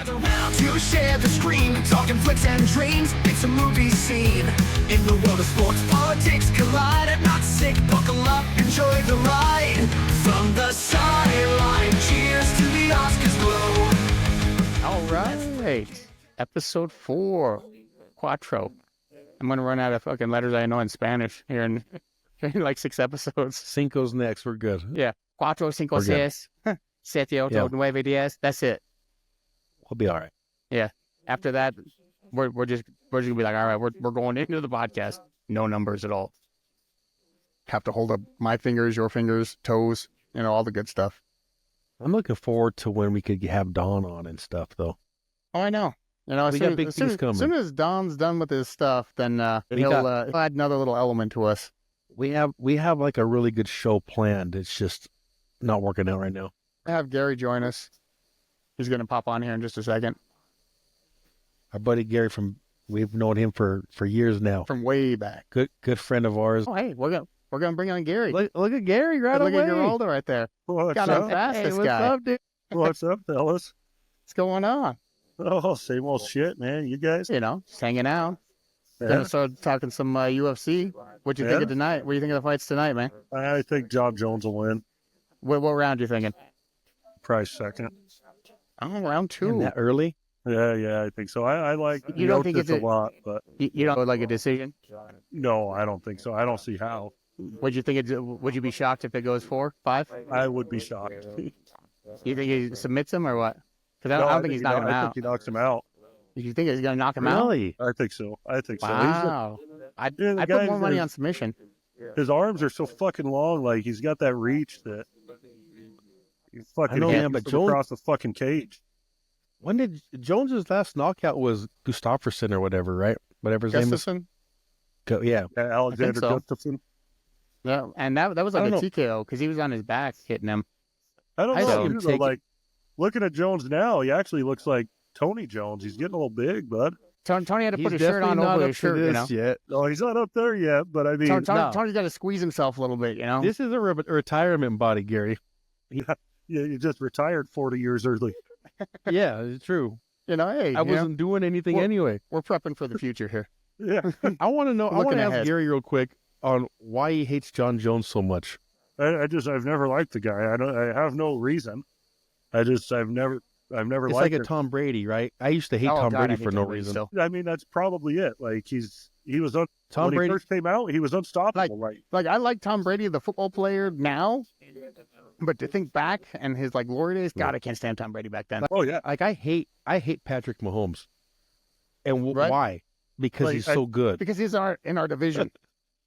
Gather round to share the screen, talking flicks and dreams. It's a movie scene. In the world of sports, politics collide. I'm not sick, buckle up, enjoy the ride. From the sideline, cheers to the Oscars glow. All right. Episode 4, Cuatro. I'm going to run out of fucking letters I know in Spanish here in like 6 episodes. Cinco's next. We're good. Yeah. Cuatro, cinco, We're good. seis, siete, ocho, nueve, diez. That's it. We'll be all right. Yeah. After that, we're just going to be like, all right, we're going into the podcast. No numbers at all. Have to hold up my fingers, your fingers, toes, all the good stuff. I'm looking forward to when we could have Dawn on and stuff, though. Oh, I know. We got big things coming. As soon as Don's done with his stuff, then he'll add another little element to us. We have like a really good show planned. It's just not working out right now. I have Gary join us. He's going to pop on here in just a second. Our buddy Gary we've known him for years now. From way back. Good friend of ours. Oh, hey, we're gonna bring on Gary. Look at Gary right away. Look at Geraldo right there. What's Got up? him fast, Hey, this what's guy. up, dude? What's up, fellas? What's going on? Oh, same old shit, man. You guys? Just hanging out. Yeah. Gonna start talking some UFC. What'd you think of tonight? What do you think of the fights tonight, man? I think John Jones will win. What round are you thinking? Probably second. Oh, round 2. That early? Yeah, I think so. I like You don't think it's a lot, but You don't like a decision? no, I don't think so. I don't see how. Would you think would you be shocked if it goes 4, 5? I would be shocked. You think he submits him or what? Because I don't think he's knocking him I out. think he knocks him out. You think he's gonna knock him out? Really? I think so. Wow. I'd the put guys more money are- on submission. His arms are so fucking long. Like he's got that reach that he fucking I know, hits man, but him Jones- across the fucking cage. When did Jones's last knockout was Gustafsson or whatever, right? Whatever his name is. Gustafson? Yeah. Alexander so. Gustafsson. Yeah, and that was I like a don't TKO because he was on his back hitting him. I don't I know. saw him Too, though, take- like looking at Jones now, he actually looks like Tony Jones. He's getting a little big, bud. Tony had to put He's his shirt on definitely not over up his to shirt, this yet. No, he's not up there yet, but I mean, Tony's got to squeeze himself a little bit, This is a retirement body, Gary. yeah, you just retired 40 years early. Yeah, it's true. Hey, I wasn't doing anything Well- anye. we're prepping for the future here. Yeah, I want to know. I want Looking to ask ahead. Gary real quick on why he hates John Jones so much. I've never liked the guy. I have no reason. I've never It's liked like a him. Tom Brady, right? I used to hate Oh, Tom God, I Brady hate for no Tom Brady reason. still. I mean, that's probably it. Like he was Tom when Brady. he first came out, he was unstoppable. Right? Like I like Tom Brady, the football player now, but to think back and his glory days, God, I can't stand Tom Brady back then. Oh yeah, Like I hate Patrick Mahomes, and Right? why? Because Like, he's so good. Because he's in our division.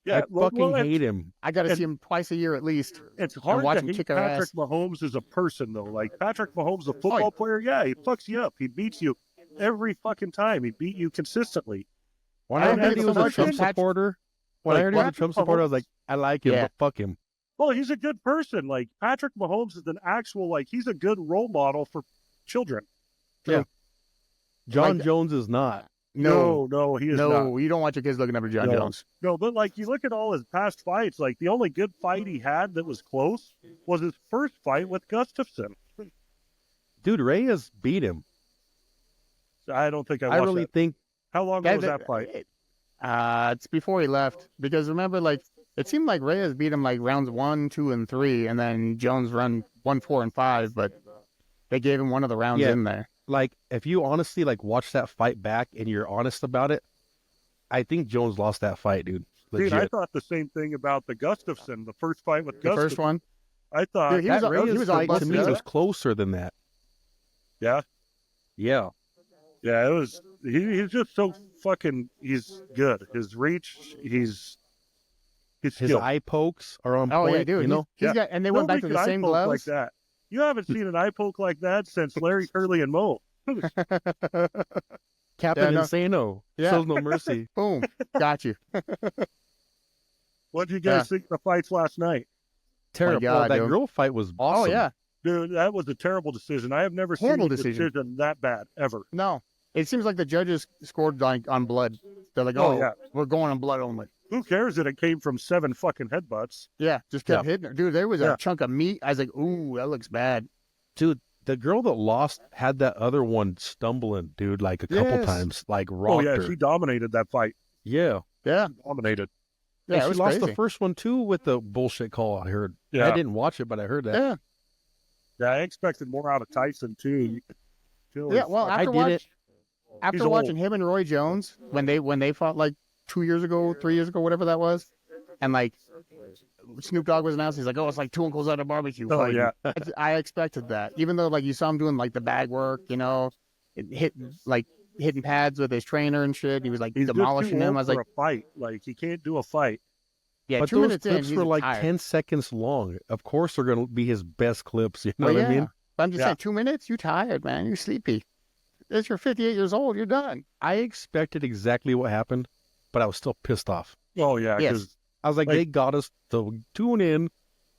yeah. I fucking hate him. I got to see him twice a year at least. It's hard watch to him hate kick our Patrick ass. Mahomes as a person, though. Like Patrick Mahomes, a football player, yeah, he fucks you up. He beats you every fucking time. He beat you consistently. When I I don't heard hate he so was a much Trump as Patrick- supporter, when I Like, heard he was a Patrick Trump supporter, I was like, I like him, Yeah. but fuck him. Well, he's a good person. Like Patrick Mahomes is an actual he's a good role model for children. John Like- Jones is not. No, he is not. No, you don't want your kids looking up at John No. Jones. No, but you look at all his past fights. Like the only good fight he had that was close was his first fight with Gustafson. Dude, Reyes beat him. I don't think I I watched really that. think How long ago was that fight? It's before he left because remember, it seemed like Reyes beat him rounds 1, 2, and 3, and then Jones run 1, 4, and 5, but they gave him one of the rounds Yeah. in there. if you honestly watch that fight back and you're honest about it, I think Jones lost that fight, dude. Legit. Dude, I thought the same thing about the Gustafson, the first fight with The Gustafson. first one, I thought, Dude, he was that he Reyes was all fight to busted me up. was closer than that. yeah, Yeah. it was. He's just so fucking. He's good. His reach. He's His skilled. eye pokes are on Oh point, yeah, dude. you know? He's got, and they went back to Nobody the could same eye poke like gloves. that. You haven't seen an eye poke like that since Larry, Curly, and Moe. Captain no. Insano. Yeah. Shows no mercy. Boom, got you. What did you guys think of the fights last night? Terrible. God, that dude. girl fight was awesome. Oh yeah, Dude, that was a terrible decision. I have never Horrible seen a decision. decision that bad, ever. no. It seems like the judges scored on blood. They're like, Oh, oh, yeah. we're going on blood only. Who cares that it came from 7 fucking headbutts? Yeah, just kept Yeah. hitting her. Dude, there was Yeah. a chunk of meat. I was like, ooh, that looks bad. Dude, The girl that lost had that other one stumbling, dude, like a couple Yes. times, like Oh rocked yeah, her. she dominated that fight. Yeah. Yeah. Dominated. Yeah, And it she was lost crazy. the first one too with the bullshit call. I heard. Yeah. I didn't watch it, but I heard that. Yeah. Yeah, I expected more out of Tyson too. Yeah, well, I didn't. after He's watching old. him and Roy Jones when they fought like 2 years ago, 3 years ago, whatever that was, and like Snoop Dogg was announced, he's like, oh, it's like two uncles at a barbecue. Oh, fighting. yeah. I expected that, even though like you saw him doing like the bag work, hitting pads with his trainer and shit. He was like He's just demolishing too him. old I was for like, a fight. Like he can't do a fight. yeah, But 2 those minutes in, clips he's were like tired. 10 seconds long. Of course, they're going to be his best clips. You know Well, what I yeah. mean? But I'm just Yeah. saying, 2 minutes, you tired, man. You're sleepy. It's you're 58 years old. You're done. I expected exactly what happened, but I was still pissed off. Oh yeah, Yes. because I was like, Like- they got us to tune in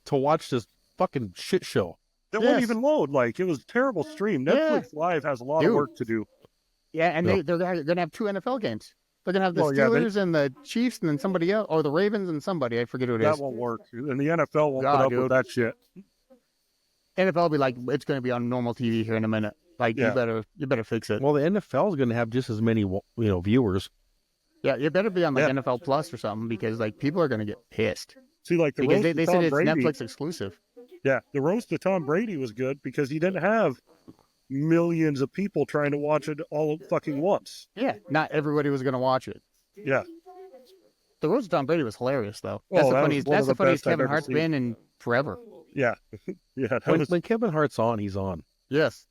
to watch this fucking shit show. that Yes. wouldn't even load. Like it was a terrible stream. Yeah. Netflix Live has a lot Dude. of work to do. Yeah, and Yeah. they're gonna have 2 NFL games. They're gonna have the Well, yeah, Steelers and the Chiefs, and then somebody else, or the Ravens and somebody. I forget who it That is. won't work. And the NFL won't God, put up dude. with that shit. NFL will be like, it's gonna be on normal TV here in a minute. Like Yeah. you better fix it. Well, the NFL is going to have just as many, viewers. Yeah, you better be on like Yeah. NFL Plus or something because like people are gonna get pissed See, like the because roast they of said Tom it's Brady. Netflix exclusive. Yeah, the roast of Tom Brady was good because he didn't have millions of people trying to watch it all fucking once. Yeah, not everybody was gonna watch it. Yeah. The Roast of Tom Brady was hilarious though. Oh, That's the that was funniest. one of That's the the funniest best I've Kevin ever Hart's seen. been in forever. Yeah. Yeah. That When, was, when Kevin Hart's on, he's on. Yes.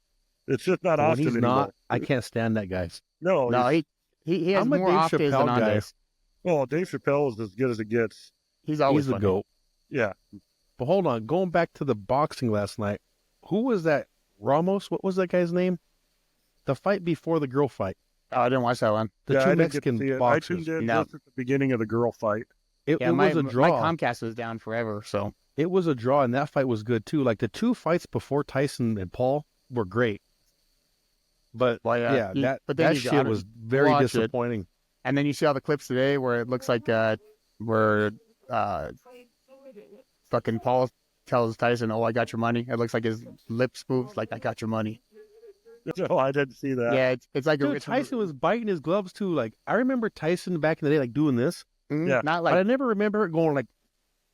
it's just not But when Austin he's anymore. not, I can't stand that guy. No, No, he's- he has I'm a more Dave off days than Chappelle on guy. days. well, Dave Chappelle is as good as it gets. He's always He's the funny. GOAT. Yeah. But hold on, going back to the boxing last night, who was that? Ramos? What was that guy's name? The fight before the girl fight. Oh, I didn't watch that one. The yeah, I two didn't get to Mexican see it. I boxers. tuned in No. just at the beginning of the girl fight. It Yeah, was a my draw. Comcast was down forever, so It was a draw, and that fight was good too. Like the two fights before Tyson and Paul were great. But well, yeah, but then that you shit gotta was very watch it. disappointing. And then you see all the clips today where it looks like fucking Paul tells Tyson, "Oh, I got your money." It looks like his lips moved, like I got your money. No, I didn't see that. Yeah, it's like Dude, Tyson was biting his gloves too. Like I remember Tyson back in the day, like doing this, Yeah. not but I like never remember it going like,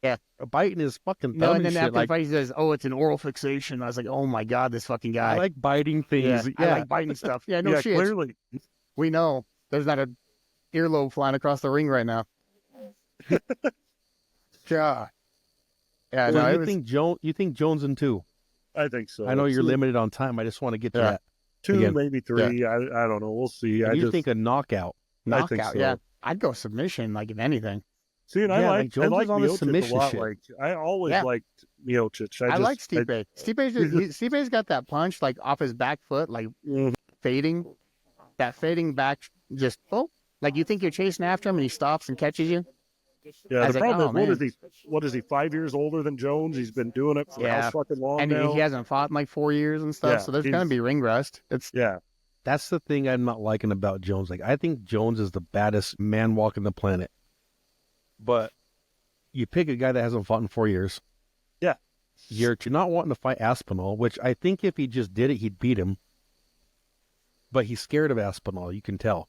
Yeah. biting his fucking thumb no. And and then shit. after Like the fight, he says, "Oh, it's an oral fixation." I was like, "Oh my god, this fucking guy." I like biting things. I like biting stuff. Yeah, no yeah, shit. clearly. We know there's not a earlobe flying across the ring right now. God. Yeah, Well, no, it you was, think you think Jones in two? I think so. I know you're Two- limited on time. I just want to get to Yeah. that. Two, again. maybe three. I don't know. We'll see. And I you just think a knockout? I think knockout. so. Yeah, I'd go submission, like if anything. see, and Yeah, I like like Jones I like is on the Miocic submission a lot. shit. Like I always Yeah. liked Miocic. I just, like Stipe. Stipe's got that punch like off his back foot, like Mhm. fading. That fading back, just like you think you're chasing after him and he stops and catches you. Yeah, I was the like, problem oh, is, man. what is he? 5 years older than Jones? He's been doing it for Yeah. how fucking long And now? he hasn't fought in like 4 years and stuff, Yeah, so there's gonna he's- be ring rust. It's Yeah, That's the thing I'm not liking about Jones. Like I think Jones is the baddest man walking the planet, but you pick a guy that hasn't fought in 4 years. Yeah. You're not wanting to fight Aspinall, which I think if he just did it, he'd beat him. But he's scared of Aspinall. You can tell.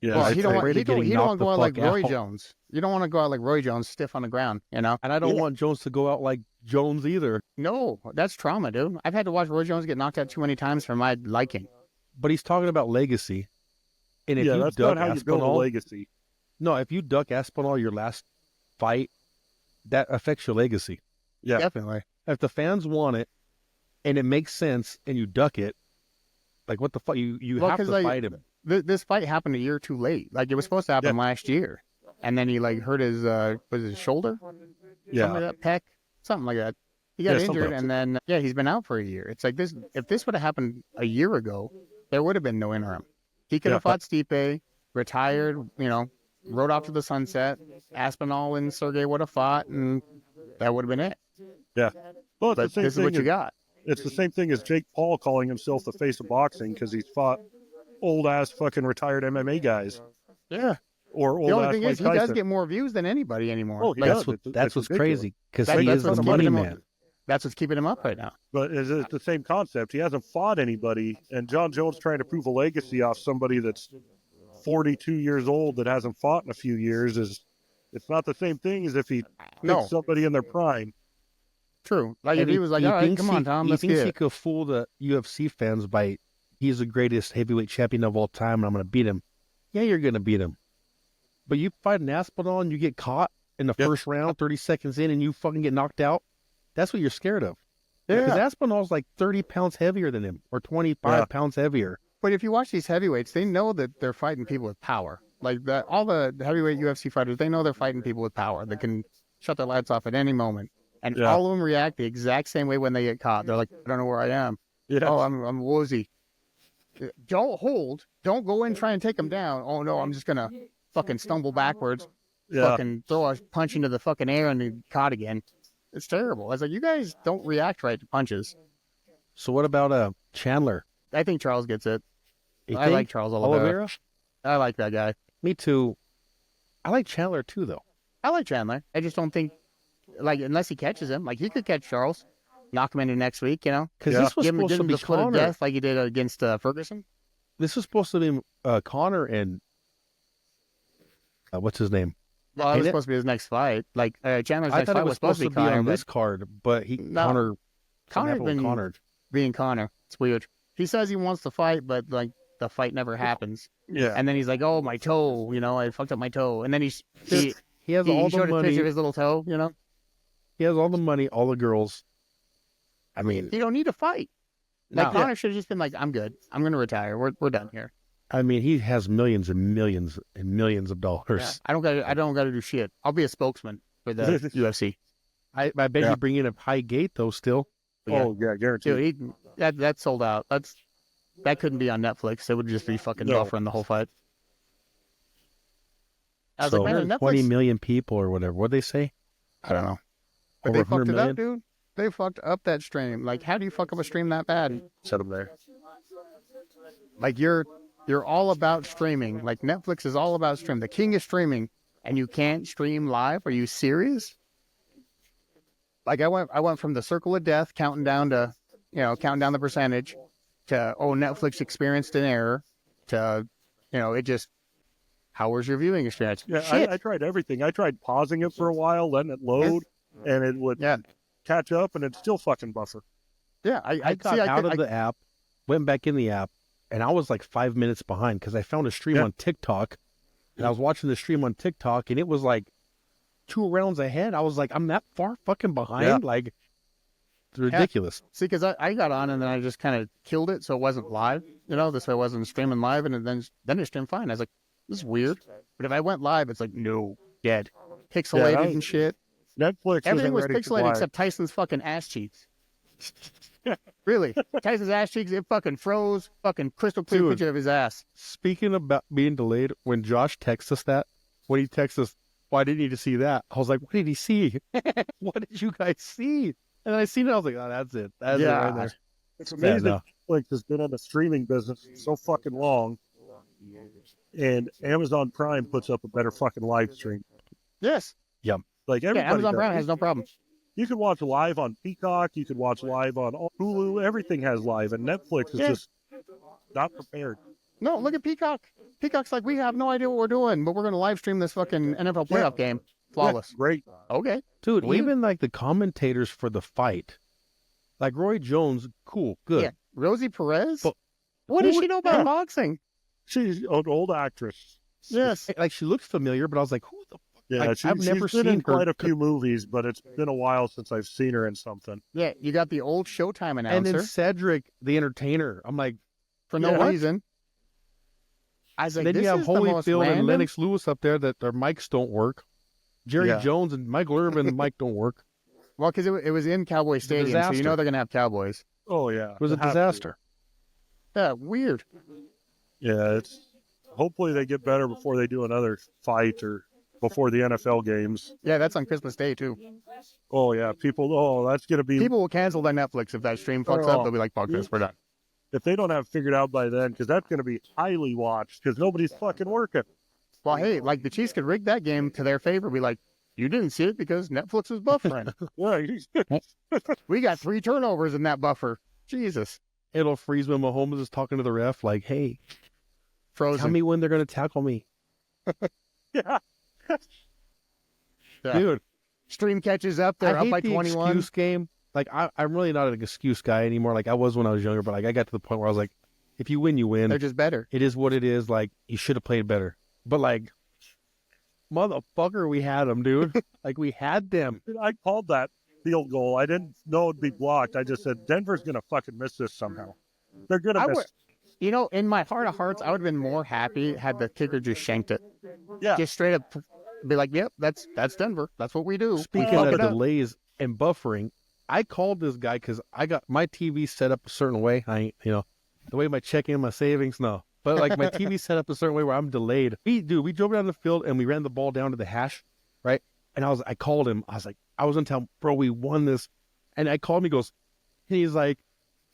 yeah. well, I'd he don't say want afraid he of don't getting he don't knocked want to go out the like fuck Roy out. Jones. You don't want to go out like Roy Jones, stiff on the ground. You know. And I don't Yeah. want Jones to go out like Jones either. No, that's trauma, dude. I've had to watch Roy Jones get knocked out too many times for my liking. But he's talking about legacy. And if yeah, you that's duck not how you build a Aspinall, legacy. no, if you duck Aspinall your last fight, that affects your legacy. Yeah. Definitely. If the fans want it and it makes sense and you duck it, like what the fuck? You Well, have 'cause, to like, fight him. This fight happened a year too late. Like it was supposed to happen last year, and then he like hurt his was his shoulder, Yeah. something like that, pec, something like that. He got Yeah, something injured, else. and then he's been out for a year. It's like this. If this would have happened a year ago, there would have been no interim. He could have fought Stipe, retired, rode off to the sunset. Aspinall and Sergey would have fought, and that would have been it. Yeah. Well, it's the But same this is thing what you as- got. It's the same thing as Jake Paul calling himself the face of boxing because he's fought old ass fucking retired MMA guys Yeah. or The old only ass thing Mike is, he does Tyson. get more views than anybody anymore. Oh, he Like, does. That's what It's that's what's ridiculous. crazy because That- he that's is the what's money giving him- man. That's what's keeping him up right now. But it's the same concept. He hasn't fought anybody, and John Jones trying to prove a legacy off somebody that's 42 years old that hasn't fought in a few years it's not the same thing as if he picks somebody in their prime. True. Like if he was like, all right, come on, Tom, let's get it. He thinks he could fool the UFC fans by he's the greatest heavyweight champion of all time, and I'm going to beat him. Yeah, you're going to beat him. But you fight an Aspinall and you get caught in the first round, 30 seconds in, and you fucking get knocked out. That's what you're scared of. Yeah. Because Aspinall's like 30 pounds heavier than him, or 25 pounds heavier. But if you watch these heavyweights, they know that they're fighting people with power. Like all the heavyweight UFC fighters, they know they're fighting people with power. They can shut their lights off at any moment. And all of them react the exact same way when they get caught. They're like, I don't know where I am. Yeah. Oh, I'm woozy. Don't hold. Don't go in, try and take them down. Oh, no, I'm just going to fucking stumble backwards, fucking throw a punch into the fucking air and be caught again. It's terrible. I was like, you guys don't react right to punches. So what about Chandler? I think Charles gets it. I like Charles Oliveira. I like that guy. Me too. I like Chandler too, though. I like Chandler. I just don't think, like, unless he catches him, like he could catch Charles, knock him into next week, you know? Because this was supposed to be split of death like he did against Ferguson. This was supposed to be Connor and what's his name? Well, it was supposed to be his next fight. Like Chandler's next fight was supposed to be Connor on this card, but Connor being Connor. It's weird. He says he wants to fight, but like the fight never happens. Yeah. And then he's like, "Oh, my toe, you know, I fucked up my toe." And then he has all the money. A picture of his little toe, you know. He has all the money, all the girls. I mean, you don't need to fight. Like Connor should have just been like, "I'm good. I'm going to retire. We're done here." I mean, he has millions and millions and millions of dollars. Yeah. I don't got to do shit. I'll be a spokesman for the UFC. I bet you bring in a high gate though. Still. Oh yeah, guaranteed. Dude, that sold out. That couldn't be on Netflix. It would just be fucking buffering the whole fight. I was like, man, Netflix, 20 million people or whatever. What'd they say? I don't know. But they fucked it up, dude. They fucked up that stream. Like, how do you fuck up a stream that bad? Set them there. Like, you're all about streaming. Like, Netflix is all about streaming. The king is streaming, and you can't stream live? Are you serious? Like, I went from the circle of death, counting down the percentage, to, Netflix experienced an error, to, it just, how was your viewing experience? Yeah, I tried everything. I tried pausing it for a while, letting it load, and it would catch up, and it'd still fucking buffer. Yeah, I got out of the app, went back in the app, and I was like 5 minutes behind because I found a stream on TikTok, and I was watching the stream on TikTok, and it was like 2 rounds ahead. I was like, I'm that far fucking behind? Yeah. Like, it's ridiculous. See, because I got on, and then I just kind of killed it so it wasn't live, this way I wasn't streaming live, and then it streamed fine. I was like, this is weird. But if I went live, it's like, no, dead. Pixelated and shit. Netflix everything was pixelated except Tyson's fucking ass cheeks. Really. Tyson's ass cheeks, it fucking froze. Fucking crystal clear picture of his ass. Speaking about being delayed, when Josh texts us that, when he texts us, why didn't you see that? I was like, what did he see? What did you guys see? And I seen it, I was like, oh, that's it. That's it right there. It's amazing. Netflix has been in the streaming business so fucking long. And Amazon Prime puts up a better fucking live stream. Yes. Yep. Like Amazon Prime has no problem. You can watch live on Peacock. You can watch live on Hulu. Everything has live, and Netflix is just not prepared. No, look at Peacock. Peacock's like, we have no idea what we're doing, but we're going to live stream this fucking NFL playoff game. Flawless. Yeah, great. Okay. Dude, even like the commentators for the fight, like Roy Jones, cool, good. Yeah. Rosie Perez? But what does she know about boxing? She's an old actress. Yes. Like, she looks familiar, but I was like, who the fuck? Yeah, like, I've never seen her in quite a few movies, but it's been a while since I've seen her in something. Yeah, you got the old Showtime announcer. And then Cedric, the entertainer. I'm like, for no reason. I was like, then this you have is the most Holyfield random... and Lennox Lewis up there that their mics don't work. Jerry Jones and Michael Irvin, mic don't work. Well, because it was in Cowboy Stadium, so you know they're going to have Cowboys. Oh, yeah. It was a disaster. Yeah, weird. Yeah, hopefully they get better before they do another fight or before the NFL games. Yeah, that's on Christmas Day, too. Oh, yeah. That's going to be... People will cancel their Netflix if that stream fucks up. They'll be like, fuck this, we're done. If they don't have it figured out by then, because that's going to be highly watched, because nobody's fucking working. Well, hey, like the Chiefs could rig that game to their favor. Be like, You didn't see it because Netflix was buffering. We got 3 turnovers in that buffer. Jesus. It'll freeze when Mahomes is talking to the ref, like, "Hey, Frozen. tell me when they're going to tackle me." Yeah. Yeah. Dude, Stream catches up. They're I up hate by the 21. excuse game. Like, I'm really not an excuse guy anymore. Like I was when I was younger, but like I got to the point where I was like, if you win, you win. They're just better. It is what it is. Like, you should have played better. But like, motherfucker, we had them, dude. Like, we had them. I called that field goal. I didn't know it'd be blocked. I just said Denver's gonna fucking miss this somehow. They're gonna miss. You know, in my heart of hearts, I would have been more happy had the kicker just shanked it. Yeah. Just straight up be like, "Yep, that's Denver. That's what we do." Speaking fuck of it up. delays and buffering, I called this guy because I got my TV set up a certain way. I ain't, the way my checking, my savings, no. But like my TV set up a certain way where I'm delayed. We drove down the field and we ran the ball down to the hash, right? And I called him. I was like, I was gonna tell him, "Bro, we won this." And I called him. He goes, and he's like,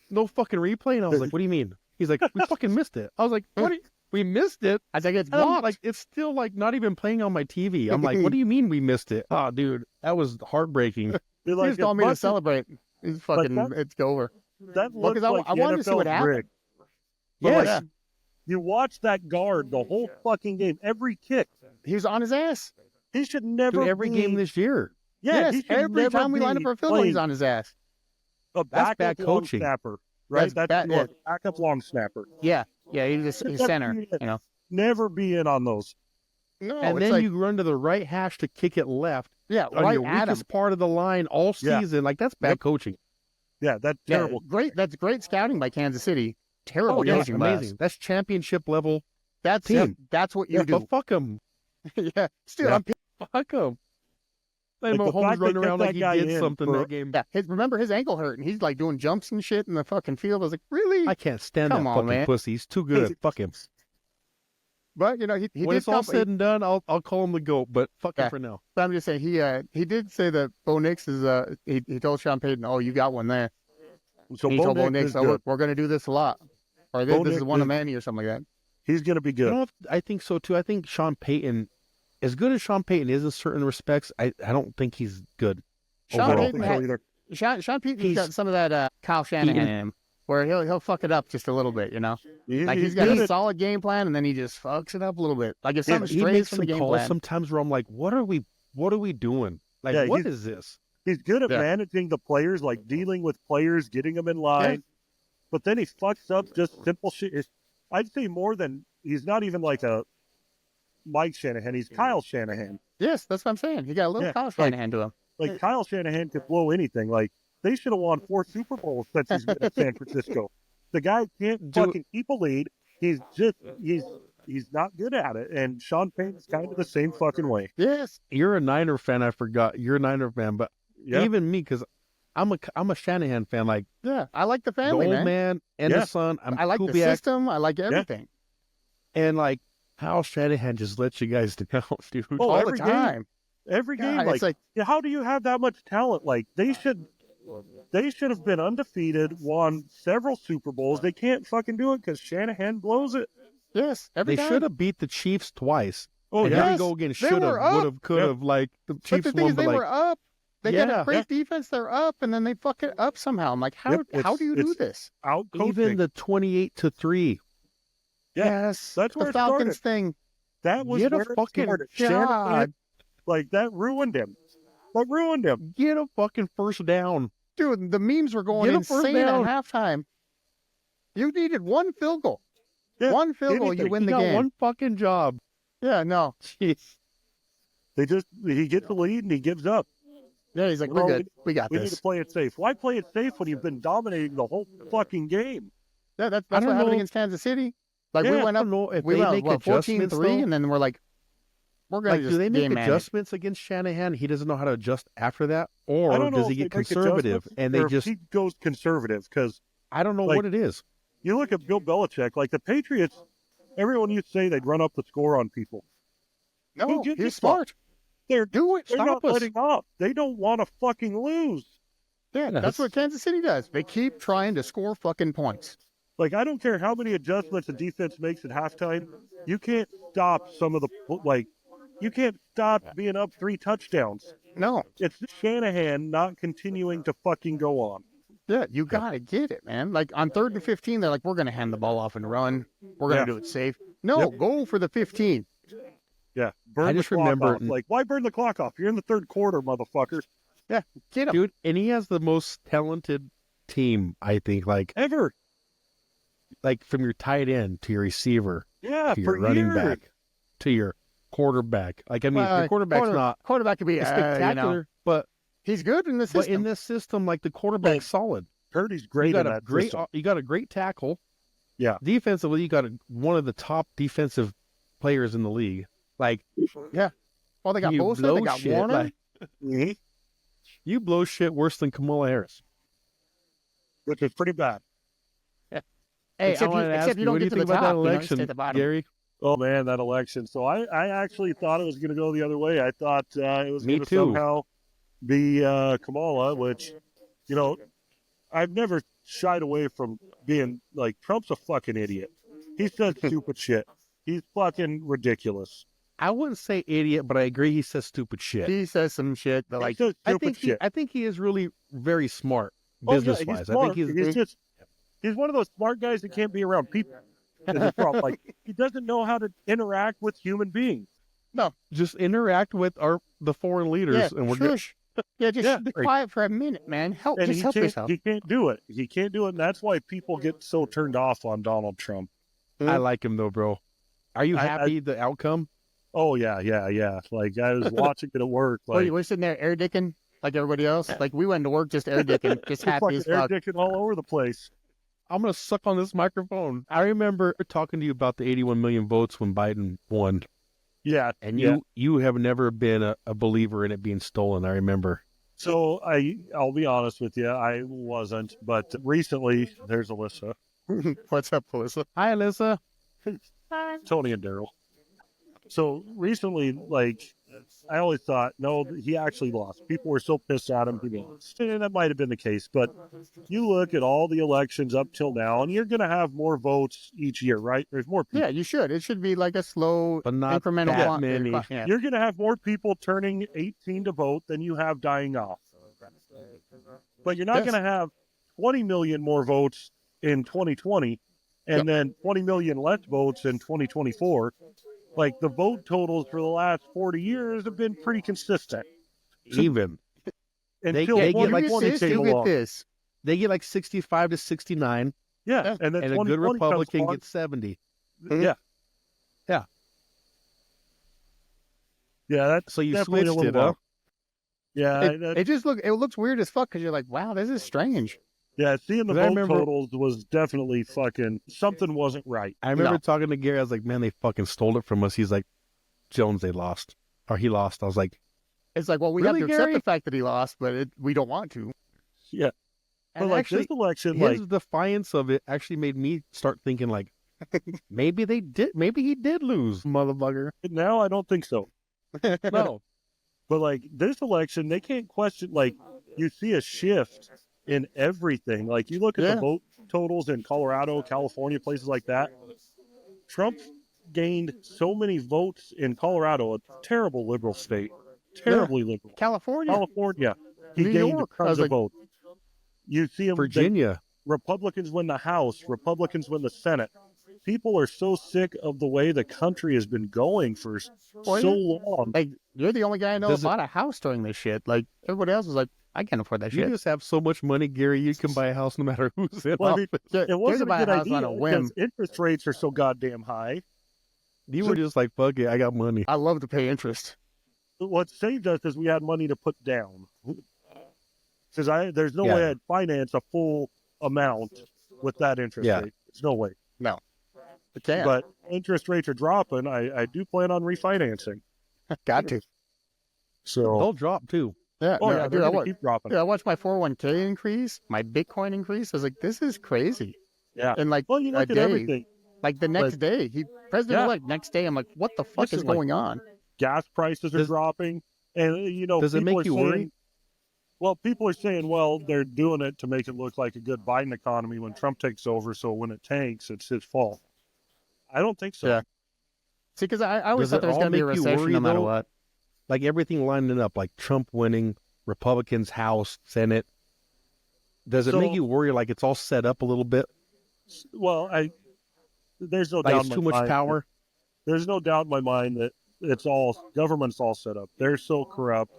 "No fucking replay." And I was like, "What do you mean?" He's like, "We fucking missed it." I was like, "What? We missed it?" I think it's And I'm blocked. like, it's still like not even playing on my TV. I'm like, "What do you mean we missed it?" Oh, dude, that was heartbreaking. They're He like, just told me to celebrate. It's fucking. It's over. That Well, looks 'cause like I wanted to see what NFL happened. brick. But Yes. like, you watch that guard the whole fucking game, every kick. He was on his ass. He should never Dude, every be, game this year. Yeah, Yes, he should every never time we line up be for a field goal, he's playing on his ass. a That's backup bad long coaching. snapper, right? That's That's bad- backup long snapper. Yeah, he's center. Never be in on those. No, And it's then like, you run to the right hash to kick it left yeah, on right your at him. weakest part of the line all Yeah. season. Like, that's bad Yep. coaching. Yeah, that's Yeah, terrible. great. That's great scouting by Kansas City. Terrible Oh, yeah, coaching by us. amazing. That's championship level That's team. That's what you Yeah, do. but fuck them. Yeah, still, Yeah. I'm Fuck them. Like, Like, the Mahomes fact they running kept around that like he guy did in something for- that game. yeah. Remember his ankle hurt, and he's like doing jumps and shit in the fucking field. I was like, really? I can't stand Come that on, fucking man. pussy. He's too good. Fuck him. But he When did it's all come. said and done, I'll call him the GOAT, but fuck Yeah. him for now. But I'm just saying he did say that Bo Nix is he told Sean Payton, "Oh, you got one there." So And he Bo told Bo Nix Nix, is "Oh, good. we're going to do this a lot, or Bo this is Nix one of is- many, or something like that." He's going to be good. I think so too. I think Sean Payton, as good as Sean Payton is in certain respects, I don't think he's good. Sean I don't Payton think so had- either. Sean Payton's He's- got some of that Kyle Shanahan in him, where he'll fuck it up just a little bit, Like he's got good a at- solid game plan, and then he just fucks it up a little bit. Like if something He strays makes from some the game calls plan, sometimes where I'm like, what are we doing? Like, Yeah, what he's- is this? He's good at Yeah. managing the players, like dealing with players, getting them in line. But then he fucks up just simple shit. I'd say more than he's not even like a Mike Shanahan. He's Kyle Shanahan. yes, that's what I'm saying. He got a little Yeah, Kyle like- Shanahan to him. Like Kyle Shanahan could blow anything. Like they should have won 4 Super Bowls since he's been at San Francisco. The guy can't Dude. fucking keep a lead. He's not good at it. And Sean Payton's kind of the same fucking way. Yes, You're a Niner fan. I forgot. You're a Niner fan, but Yeah. even me, because I'm a Shanahan fan. Like yeah, I like the the family, old man. and Yeah. the son. I like the Kubiak, system. I like everything and like how Shanahan just lets you guys down, dude. Oh, all the every game. time. Every game, God, like, it's like yeah, how do you have that much talent? Like they should have been undefeated, won several Super Bowls. They can't fucking do it because Shanahan blows it. yes, every They time. should have beat the Chiefs twice. Oh And yeah, here we yes. go again. They Should have, were up. would have, could have. Like the But Chiefs the thing won, is, but they like were up. They got Yeah. a great defense. They're up, and then they fuck it up somehow. I'm like, how Yep, how do you do it's- this? out coaching. even the 28-3. Yeah, Yes, that's the where it Falcons started. thing. That was Get a where it fucking started. God. Shanahan, like that ruined him. That ruined him. Get a fucking first down. Dude, the memes were going Get a first insane at down. halftime. You needed one field goal. Yeah, One field goal, you anything. win He the got game. one fucking job. Yeah, no. Jeez. He gets the lead and he gives up. Yeah, he's like, Well, we're good. We got We need this. to play it safe. Why play it safe when you've been dominating the whole fucking game? Yeah, that's I what don't happened know. against Kansas City. Like Yeah, we I went up, don't know if we they went make what, adjustments 14-3, though. and then we're like, we're gonna Like, just do they make game manage. adjustments against Shanahan? He doesn't know how to adjust after that, or I don't know does he if get they make conservative adjustments and or they if just? he goes conservative because I don't know like- what it is. you look at Bill Belichick, like the Patriots. Everyone used to say they'd run up the score on people. No, Who gives a he's fuck? smart. They're Do it. they're Stop not us. letting up. They don't want to fucking lose. Yeah, Yeah, that's what Kansas City does. They keep trying to score fucking points. Like I don't care how many adjustments the defense makes at halftime. You can't stop some of the like you can't stop being up 3 touchdowns. No. It's Shanahan not continuing to fucking go on. Yeah, you gotta get it, man. Like on 3rd and 15, they're like, we're gonna hand the ball off and run. We're gonna do it safe. No, go for the 15. Yeah, burn I the just clock remember- off. Like, why burn the clock off? You're in the 3rd quarter, motherfucker. Yeah, get him. Dude, and he has the most talented team, I think, like Ever. from your tight end to your receiver Yeah, to for your running years. back to your quarterback. Like, I mean, your quarterback's not Quarterback could be spectacular, but he's good in this but system. in this system, like the quarterback's solid. Purdy's great You got in a that great, system. you got a great tackle. Yeah. Defensively, you got one of the top defensive players in the league. Like, Well, they got you Bosa, blow they got shit, Warner. like, Mhm. you blow shit worse than Kamala Harris. Which is pretty bad. Hey, Except except you don't what do get you to the think about top, that you know, election, stay at the bottom. Gary? Oh, man, that election. So I actually thought it was going to go the other way. I thought it was Me going to too. somehow be Kamala, which, you know, I've never shied away from being like, Trump's a fucking idiot. He says stupid shit. He's fucking ridiculous. I wouldn't say idiot, but I agree he says stupid shit. He says some shit that, He like, says I stupid think shit. I think he is really very smart Oh, yeah, business he's wise. I smart. think He's one of those smart guys that can't be around people. That's the problem. Like, he doesn't know how to interact with human beings. just interact with the foreign leaders, and we're good. shush. Yeah, just be quiet for a minute, man. And Just help yourself. he can't do it. He can't do it, and that's why people get so turned off on Donald Trump. I like him though, bro. Are you happy the outcome? Oh yeah. Like, I was watching it at work. Like, We're sitting there air dicking like everybody else. Like we went to work just air dicking, just happy fucking as air fuck. dicking all over the place. I'm gonna suck on this microphone. I remember talking to you about the 81 million votes when Biden won, Yeah, and yeah. you have never been a believer in it being stolen. I remember. So I'll be honest with you, I wasn't. But recently, there's Alyssa, What's up, Melissa? Hi, Alyssa. Tony, and Daryl. So recently, like, I always thought, no, he actually lost. People were so pissed at him, he lost. And that might have been the case. But you look at all the elections up till now, and you're going to have more votes each year, right? There's more people. Yeah, you should. It should be like a slow, But not incremental that clock- many. Yeah. You're going to have more people turning 18 to vote than you have dying off. But you're not Yes. going to have 20 million more votes in 2020 and then 20 million less votes in 2024. Like, the vote totals for the last 40 years have been pretty consistent. Even Until they get like 2020 you get this, came you get along. this. they get like 65 to 69, Yeah, and then and a good 2020 comes Republican along. gets 70. Yeah. Yeah. Yeah, that's So you definitely a switched little it up. off. Yeah, It looks weird as fuck because you're like, wow, this is strange. yeah. Seeing the 'Cause I vote remember- totals was definitely fucking something wasn't right. I remember talking to Gary. I was like, man, they fucking stole it from us. He's like, Jones, they lost. Or he lost. I was like, It's like, well, we Really, have to accept Gary? the fact that he lost, but we don't want to. Yeah, but and like actually, this election, his like defiance of it actually made me start thinking like, maybe he did lose, motherfucker. now, I don't think so. No. But like this election, they can't question. Like, you see a shift in everything. Like, you look at the vote totals in Colorado, California, places like that. Trump gained so many votes in Colorado, a terrible liberal state, terribly liberal. California. California, he New gained York. I tons was of like- votes. You see him, Virginia. Republicans win the House, Republicans win the Senate. People are so sick of the way the country has been going for Well, so yeah. long. Like, you're the only guy I know Does that bought a house during this shit. Like, everybody else was like, I can't afford that You shit. just have so much money, Gary. You can buy a house no matter who's in Well, I mean, office. Yeah, it wasn't buy a good house on idea a whim. because interest rates are so goddamn high. You were just like, fuck it, I got money. I love to pay interest. What saved us is we had money to put down. Because there's no Yeah. way I'd finance a full amount with that interest Yeah. rate. There's no way. No. I can't. But interest rates are dropping. I do plan on refinancing. Got to. So, They'll drop too. Yeah, oh no, yeah, dude, they're I going watched, to keep dropping. dude, I watched my 401k increase, my Bitcoin increase. I was like, this is crazy. Yeah. And like Well, you a look at day, everything. like the next day, president-elect, next day, I'm like, what the fuck is Listen, like, going on? Gas prices are Does- dropping. And, Does it people make are you saying, worry? Well, people are saying, well, they're doing it to make it look like a good Biden economy when Trump takes over. So when it tanks, it's his fault. I don't think so. Yeah. See, because I always Does thought it there was all going to be a make you recession worry, no matter though? what. Like everything lining up, like Trump winning, Republicans, House, Senate. Does it make So- you worry like it's all set up a little bit? Well, there's no Like doubt it's in too my much mind. power? There's no doubt in my mind that government's all set up. They're so corrupt.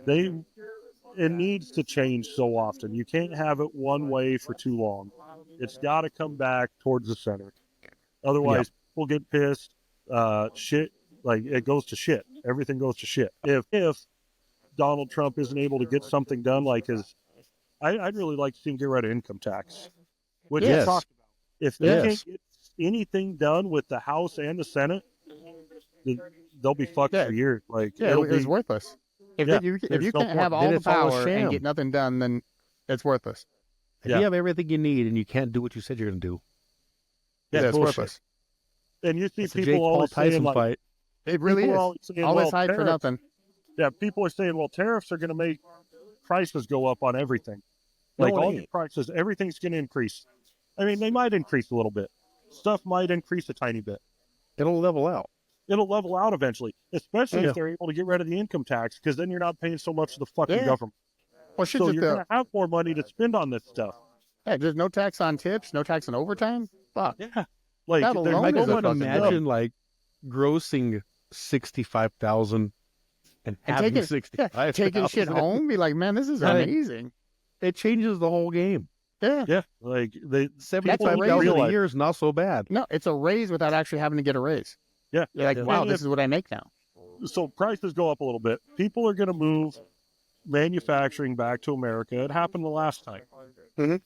It needs to change so often. You can't have it one way for too long. It's got to come back towards the center. Otherwise, people get pissed. Shit, like it goes to shit. Everything goes to shit. If Donald Trump isn't able to get something done, like I'd really like to see him get rid of income tax, which Yes. is talked about. If they Yes. can't get anything done with the House and the Senate, then they'll be fucked Yeah. for years. Like Yeah, it'll it's be worthless. If Yeah, you if there's you no can't point. have Then all the it's all a power and sham. get nothing done, then it's worthless. If Yeah. you have everything you need and you can't do what you said you're going to do, Yeah, that's it's bullshit. worthless. and you see It's a people Jake Paul always saying Tyson like, fight. It really people are is. always saying, All well, this hype for tariffs- nothing. Yeah, people are saying, well, tariffs are going to make prices go up on everything. No, Like it all your ain't. prices, everything's going to increase. I mean, they might increase a little bit. Stuff might increase a tiny bit. It'll level out. It'll level out eventually, especially Yeah. if they're able to get rid of the income tax, because then you're not paying so much to the fucking Yeah. government. Well, shit, So just you're going to have more money to spend on this stuff. there's no tax on tips, no tax on overtime. Fuck. Yeah. Like, That there's alone Like, is I a would fucking imagine like grossing 65,000 and And having taking 65,000. taking shit home, be like, man, this is Right. amazing. It changes the whole game. Yeah. Yeah, like they 75,000 a realize- year is not so bad. No, it's a raise without actually having to get a raise. Yeah. You're like, Yeah. wow, And this is what I make now. So prices go up a little bit. People are going to move manufacturing back to America. It happened the last time, Mhm.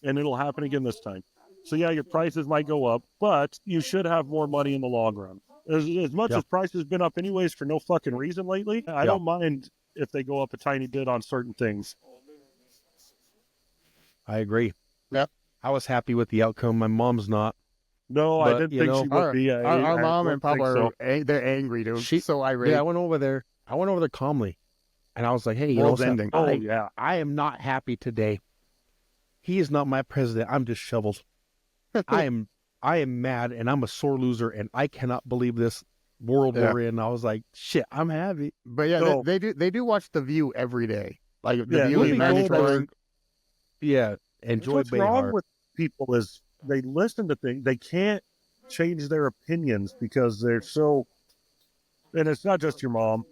and it'll happen again this time. So yeah, your prices might go up, but you should have more money in the long run. As much Yeah. as prices have been up anyways for no fucking reason lately, I don't mind if they go up a tiny bit on certain things. I agree. Yep. I was happy with the outcome. My mom's not. No, But, I didn't you think know, she would be. Our mom and don't papa think are they're angry, dude. She- She's so irate. Yeah, I went over there calmly. And I was like, hey, you World's know, ending. Oh, I, yeah. I am not happy today. He is not my president. I'm just shovels. I am mad and I'm a sore loser and I cannot believe this world Yeah. we're in. I was like, shit, I'm happy. But yeah, So- they do watch The View every day. Like The Yeah, View Whoopi is mandatory. Goldberg. Yeah, and Joy What's wrong Behar. with people is they listen to things. They can't change their opinions because they're so. And it's not just your mom.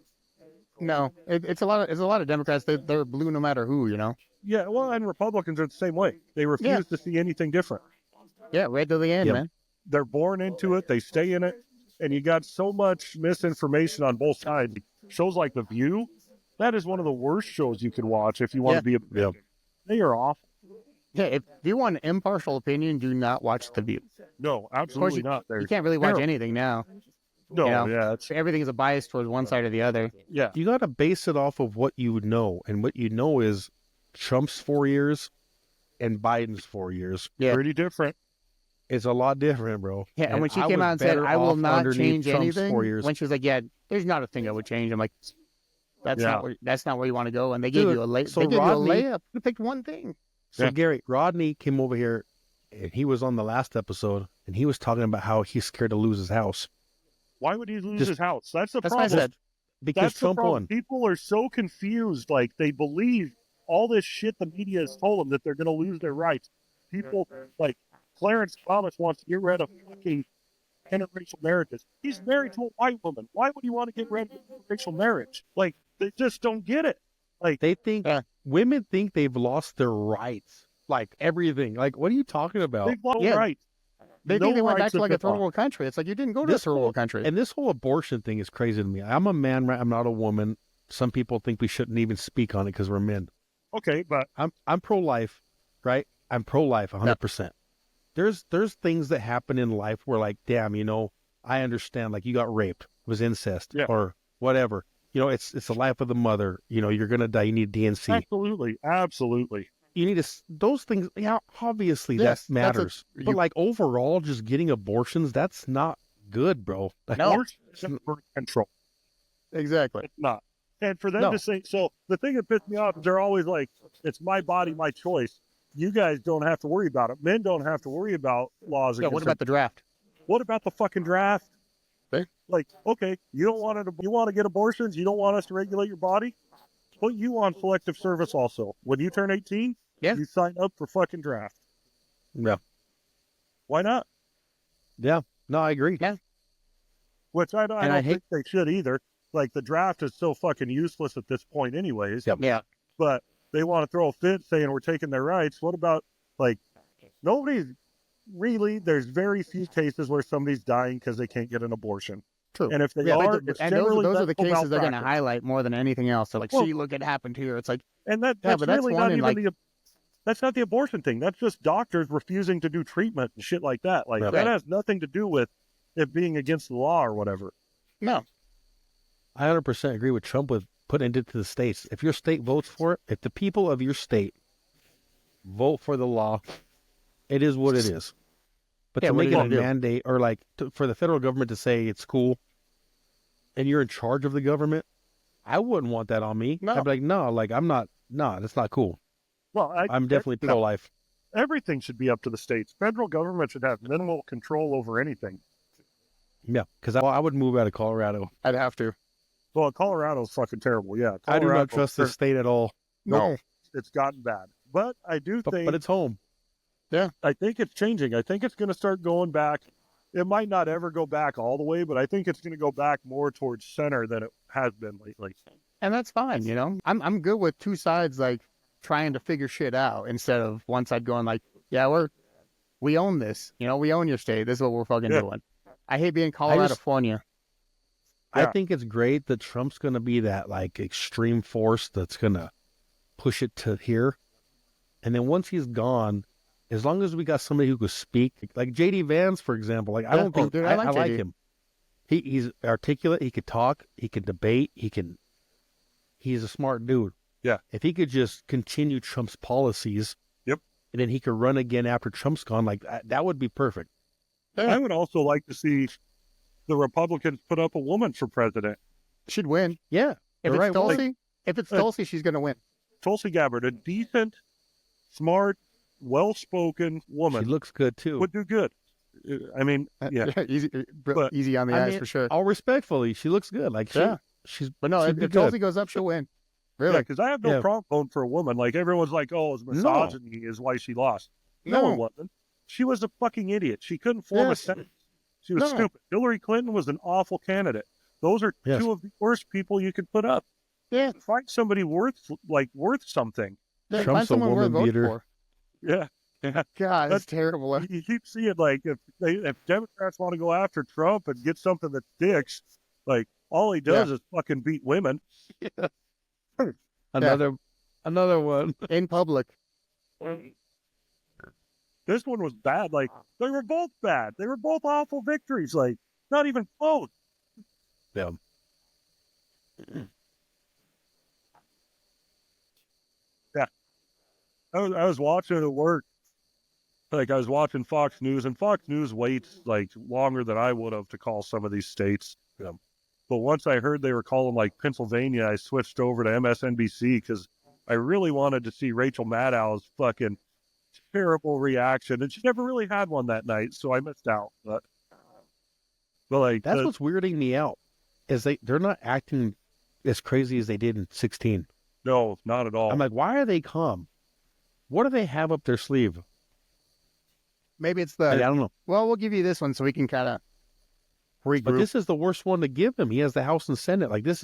No, it's a lot of Democrats. They're blue no matter who, you know. Yeah, well, and Republicans are the same way. They refuse Yeah. to see anything different. Yeah, right to the end, Yep. man. They're born into it. They stay in it, and you got so much misinformation on both sides. Shows like The View, that is one of the worst shows you can watch if you want Yeah. to be a. They are awful. Yeah, if you want an impartial opinion, do not watch The View. No, absolutely you- not. You can't really watch terrible. anything now. No, you know. yeah, it's, Everything is a bias towards one side or the other. yeah. You got to base it off of what you know. And what you know is Trump's 4 years and Biden's 4 years. Yeah. Pretty different. It's a lot different, bro. Yeah, and when she I came was out and said, better "I will off not underneath change Trump's 4 anything," years. when she was like, "Yeah, there's not a thing I would change," I'm like, "That's Yeah. not where you want to go." And they gave Dude, you a lay. so They gave Rodney- you a layup. You picked one thing. So Yeah. Gary, Rodney came over here and he was on the last episode and he was talking about how he's scared to lose his house Why would he lose Just- his house? That's the That's what I problem. said. because That's Trump the problem. won. People are so confused. Like they believe all this shit the media has told them that they're going to lose their rights. People like Clarence Thomas wants to get rid of fucking interracial marriages. He's married to a white woman. Why would he want to get rid of interracial marriage? Like they just don't get it. They think Yeah. women think they've lost their rights, like everything. Like, what are you talking about? They've lost Yeah. rights. They No think they went back rights to have like a been third lost. world country. It's like you didn't go to a This third world country. And this whole abortion thing is crazy to me. I'm a man, right? I'm not a woman. Some people think we shouldn't even speak on it because we're men. Okay, but I'm pro-life, right? I'm pro-life 100%. There's things that happen in life where like, damn, you know, I understand. Like you got raped, it was incest, Yeah. or whatever. You know, it's the life of the mother. You know, you're gonna die. You need DNC. absolutely, absolutely. You need to those things. Yeah, obviously Yes, that that's matters. you- But like overall, just getting abortions, that's not good, bro. Like, No. Abortion is birth control. Exactly. It's not. And for them No. to say, so the thing that pissed me off is they're always like, it's my body, my choice. You guys don't have to worry about it. Men don't have to worry about laws Yeah. against What about them. the draft? What about the fucking draft? Okay. Like, okay, you want to get abortions? You don't want us to regulate your body? Put you on selective service also. When you turn 18, Yeah. you sign up for fucking draft. Yeah. Why not? Yeah. No, I agree. Yeah. Which I I don't hate- think they should either. Like, the draft is so fucking useless at this point anyways. Yep. Yeah. But they want to throw a fit saying we're taking their rights. What about, like, there's very few cases where somebody's dying because they can't get an abortion. True. And if they Yeah, are, and it's those generally are the medical cases they're going to malpractice. highlight more than anything else. They're like, Well- see, look, it happened here. It's like, And Yeah, that's but that's really one not in, even like- that's not the abortion thing. That's just doctors refusing to do treatment and shit like that. Like, Right. that has nothing to do with it being against the law or whatever. no. I 100% agree with Trump with putting it to the states. If your state votes for it, if the people of your state vote for the law, it is what it is. But Yeah, to what are make you it a gonna do? mandate or like for the federal government to say it's cool and you're in charge of the government, I wouldn't want that on me. No. I'd be like, no, like I'm not, no, that's not cool. Well, I'm definitely pro-life. everything should be up to the states. Federal government should have minimal control over anything. Yeah, because I would move out of Colorado. I'd have to. Well, Colorado's fucking terrible. Yeah, I do not Colorado- trust this state at all. No. It's gotten bad, but I do think. But it's home. I think it's changing. I think it's going to start going back. It might not ever go back all the way, but I think it's going to go back more towards center than it has been lately. And that's fine, you know? I'm good with two sides, like, trying to figure shit out instead of one side going like, yeah, we own this. You know, we own your state. This is what we're fucking Yeah. doing. I hate being California. I Yeah. think it's great that Trump's going to be that like extreme force that's going to push it to here. And then once he's gone, as long as we got somebody who could speak, like JD Vance, for example, like I don't think dude, I I like like JD. him. He's articulate. He could talk. He can debate. He's a smart dude. Yeah. If he could just continue Trump's policies. Yep. And then he could run again after Trump's gone. Like that would be perfect. I would also like to see the Republicans put up a woman for president. Should win. Yeah. If You're it's right. Well, Tulsi, she's going to win. Tulsi Gabbard, a decent, smart, well-spoken she woman, looks good too. would do good. I mean, yeah. Easy, easy on the I eyes mean, for sure. All respectfully, she looks good. Like Yeah. she's But no, she'd if be Tulsi good. goes up, she'll win. Yeah, Really? because I have no Yeah. problem voting for a woman. Like, everyone's like, oh, it's misogyny is why she lost. No, No. it wasn't. She was a fucking idiot. She couldn't form a Yes. sentence. She was No. stupid. Hillary Clinton was an awful candidate. Those are Yes. two of the worst people you could put up. Yeah. Find somebody worth something. Yeah, Trump's find a someone worth woman voting beater. for. Yeah. God, that's terrible. You keep seeing, like, if Democrats want to go after Trump and get something that sticks, like, all he does is fucking beat women. Another one. In public. This one was bad. Like, they were both bad. They were both awful victories. Like, not even close. Yeah. I was watching it at work. Like, I was watching Fox News, and Fox News waits, like, longer than I would have to call some of these states. But once I heard they were calling, like, Pennsylvania, I switched over to MSNBC because I really wanted to see Rachel Maddow's fucking terrible reaction. And she never really had one that night, so I missed out. But like, That's what's weirding me out. Is they're not acting as crazy as they did in 16. no, not at all. I'm like, why are they calm? What do they have up their sleeve? Maybe it's I the, don't know. well, we'll give you this one so we can kind of regroup. But this is the worst one to give him. He has the House and Senate. Like this.